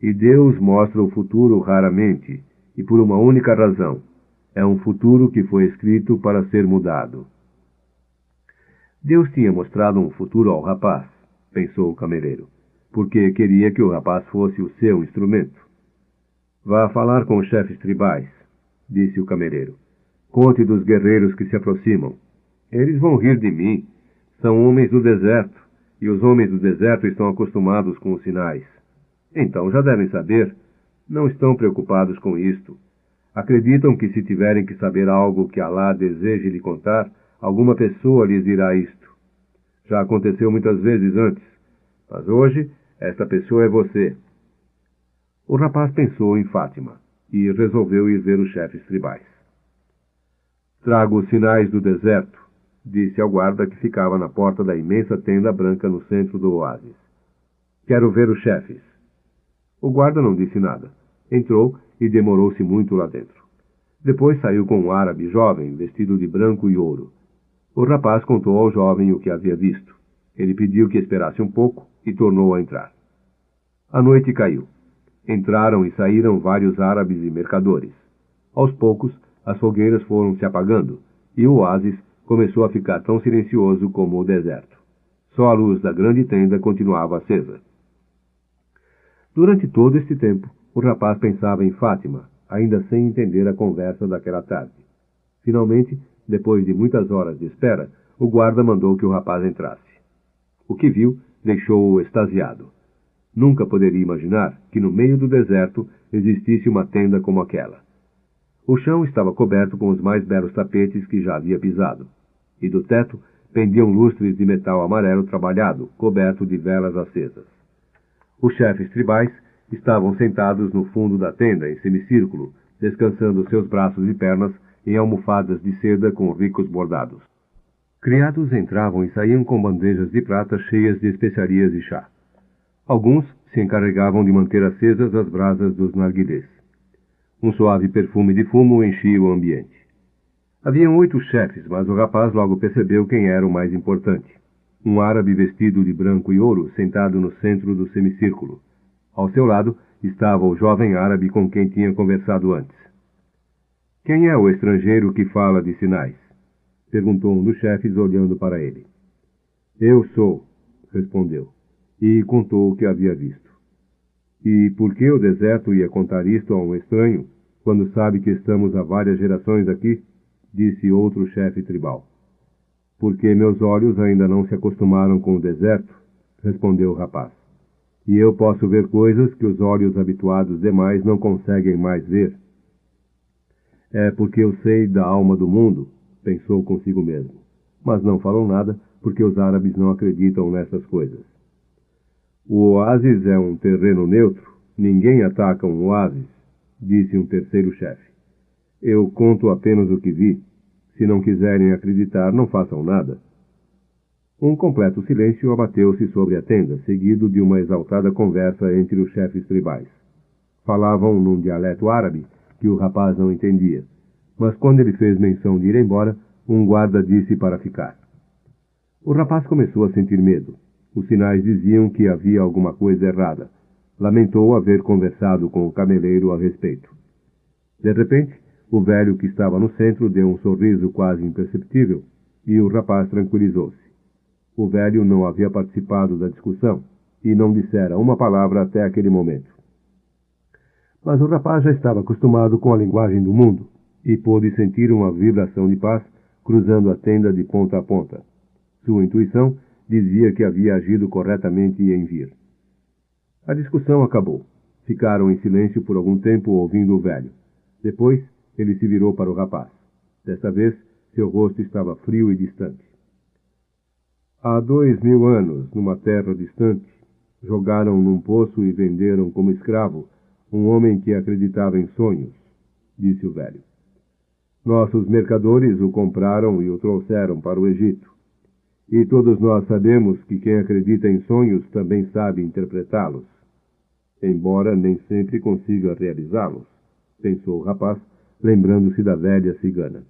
E Deus mostra o futuro raramente, e por uma única razão. É um futuro que foi escrito para ser mudado. Deus tinha mostrado um futuro ao rapaz, pensou o cameleiro, porque queria que o rapaz fosse o seu instrumento. Vá falar com os chefes tribais, disse o cameleiro. Conte dos guerreiros que se aproximam. Eles vão rir de mim. São homens do deserto, e os homens do deserto estão acostumados com os sinais. Então já devem saber. Não estão preocupados com isto. Acreditam que se tiverem que saber algo que Alá deseje lhe contar, alguma pessoa lhes dirá isto. Já aconteceu muitas vezes antes, mas hoje esta pessoa é você. O rapaz pensou em Fátima e resolveu ir ver os chefes tribais. Trago os sinais do deserto, disse ao guarda que ficava na porta da imensa tenda branca no centro do oásis. Quero ver os chefes. O guarda não disse nada. Entrou e demorou-se muito lá dentro. Depois saiu com um árabe jovem, vestido de branco e ouro. O rapaz contou ao jovem o que havia visto. Ele pediu que esperasse um pouco e tornou a entrar. A noite caiu. Entraram e saíram vários árabes e mercadores. Aos poucos, as fogueiras foram se apagando e o oásis começou a ficar tão silencioso como o deserto. Só a luz da grande tenda continuava acesa. Durante todo este tempo, o rapaz pensava em Fátima, ainda sem entender a conversa daquela tarde. Finalmente, depois de muitas horas de espera, o guarda mandou que o rapaz entrasse. O que viu deixou-o extasiado. Nunca poderia imaginar que no meio do deserto existisse uma tenda como aquela. O chão estava coberto com os mais belos tapetes que já havia pisado, e do teto pendiam lustres de metal amarelo trabalhado, coberto de velas acesas. Os chefes tribais estavam sentados no fundo da tenda, em semicírculo, descansando seus braços e pernas em almofadas de seda com ricos bordados. Criados entravam e saíam com bandejas de prata cheias de especiarias e chá. Alguns se encarregavam de manter acesas as brasas dos narguilés. Um suave perfume de fumo enchia o ambiente. Haviam 8 chefes, mas o rapaz logo percebeu quem era o mais importante. Um árabe vestido de branco e ouro, sentado no centro do semicírculo. Ao seu lado estava o jovem árabe com quem tinha conversado antes. Quem é o estrangeiro que fala de sinais? Perguntou um dos chefes, olhando para ele. Eu sou, respondeu, e contou o que havia visto. E por que o deserto ia contar isto a um estranho, quando sabe que estamos há várias gerações aqui? Disse outro chefe tribal. Porque meus olhos ainda não se acostumaram com o deserto, respondeu o rapaz. E eu posso ver coisas que os olhos habituados demais não conseguem mais ver. É porque eu sei da alma do mundo, pensou consigo mesmo. Mas não falou nada, porque os árabes não acreditam nessas coisas. O oásis é um terreno neutro. Ninguém ataca um oásis, disse um terceiro chefe. Eu conto apenas o que vi. Se não quiserem acreditar, não façam nada. Um completo silêncio abateu-se sobre a tenda, seguido de uma exaltada conversa entre os chefes tribais. Falavam num dialeto árabe que o rapaz não entendia, mas quando ele fez menção de ir embora, um guarda disse para ficar. O rapaz começou a sentir medo. Os sinais diziam que havia alguma coisa errada. Lamentou haver conversado com o cameleiro a respeito. De repente, o velho que estava no centro deu um sorriso quase imperceptível e o rapaz tranquilizou-se. O velho não havia participado da discussão e não dissera uma palavra até aquele momento. Mas o rapaz já estava acostumado com a linguagem do mundo e pôde sentir uma vibração de paz cruzando a tenda de ponta a ponta. Sua intuição dizia que havia agido corretamente em vir. A discussão acabou. Ficaram em silêncio por algum tempo ouvindo o velho. Depois, ele se virou para o rapaz. Desta vez, seu rosto estava frio e distante. Há 2000 anos, numa terra distante, jogaram num poço e venderam como escravo um homem que acreditava em sonhos, disse o velho. Nossos mercadores o compraram e o trouxeram para o Egito. E todos nós sabemos que quem acredita em sonhos também sabe interpretá-los, embora nem sempre consiga realizá-los, pensou o rapaz, lembrando-se da velha cigana.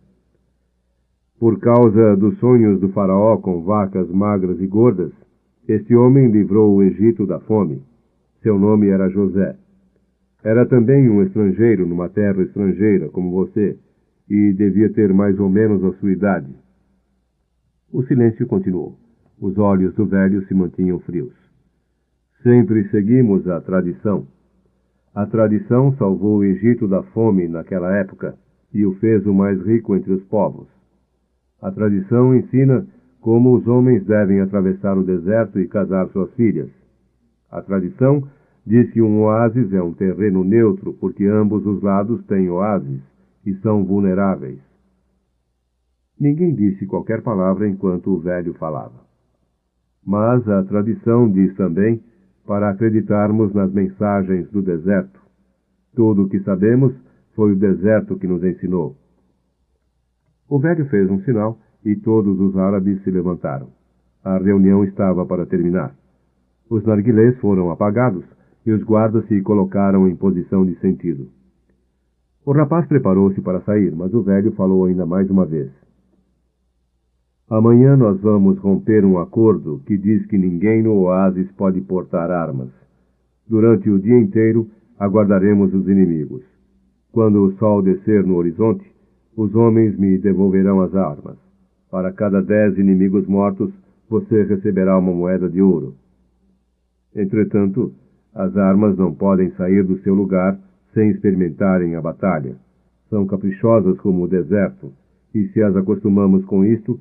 Por causa dos sonhos do faraó com vacas magras e gordas, este homem livrou o Egito da fome. Seu nome era José. Era também um estrangeiro numa terra estrangeira, como você, e devia ter mais ou menos a sua idade. O silêncio continuou. Os olhos do velho se mantinham frios. Sempre seguimos a tradição. A tradição salvou o Egito da fome naquela época e o fez o mais rico entre os povos. A tradição ensina como os homens devem atravessar o deserto e casar suas filhas. A tradição diz que um oásis é um terreno neutro porque ambos os lados têm oásis e são vulneráveis. Ninguém disse qualquer palavra enquanto o velho falava. Mas a tradição diz também para acreditarmos nas mensagens do deserto. Tudo o que sabemos foi o deserto que nos ensinou. O velho fez um sinal e todos os árabes se levantaram. A reunião estava para terminar. Os narguilés foram apagados e os guardas se colocaram em posição de sentido. O rapaz preparou-se para sair, mas o velho falou ainda mais uma vez. Amanhã nós vamos romper um acordo que diz que ninguém no oásis pode portar armas. Durante o dia inteiro, aguardaremos os inimigos. Quando o sol descer no horizonte, os homens me devolverão as armas. Para cada 10 inimigos mortos, você receberá uma moeda de ouro. Entretanto, as armas não podem sair do seu lugar sem experimentarem a batalha. São caprichosas como o deserto, e se as acostumamos com isto,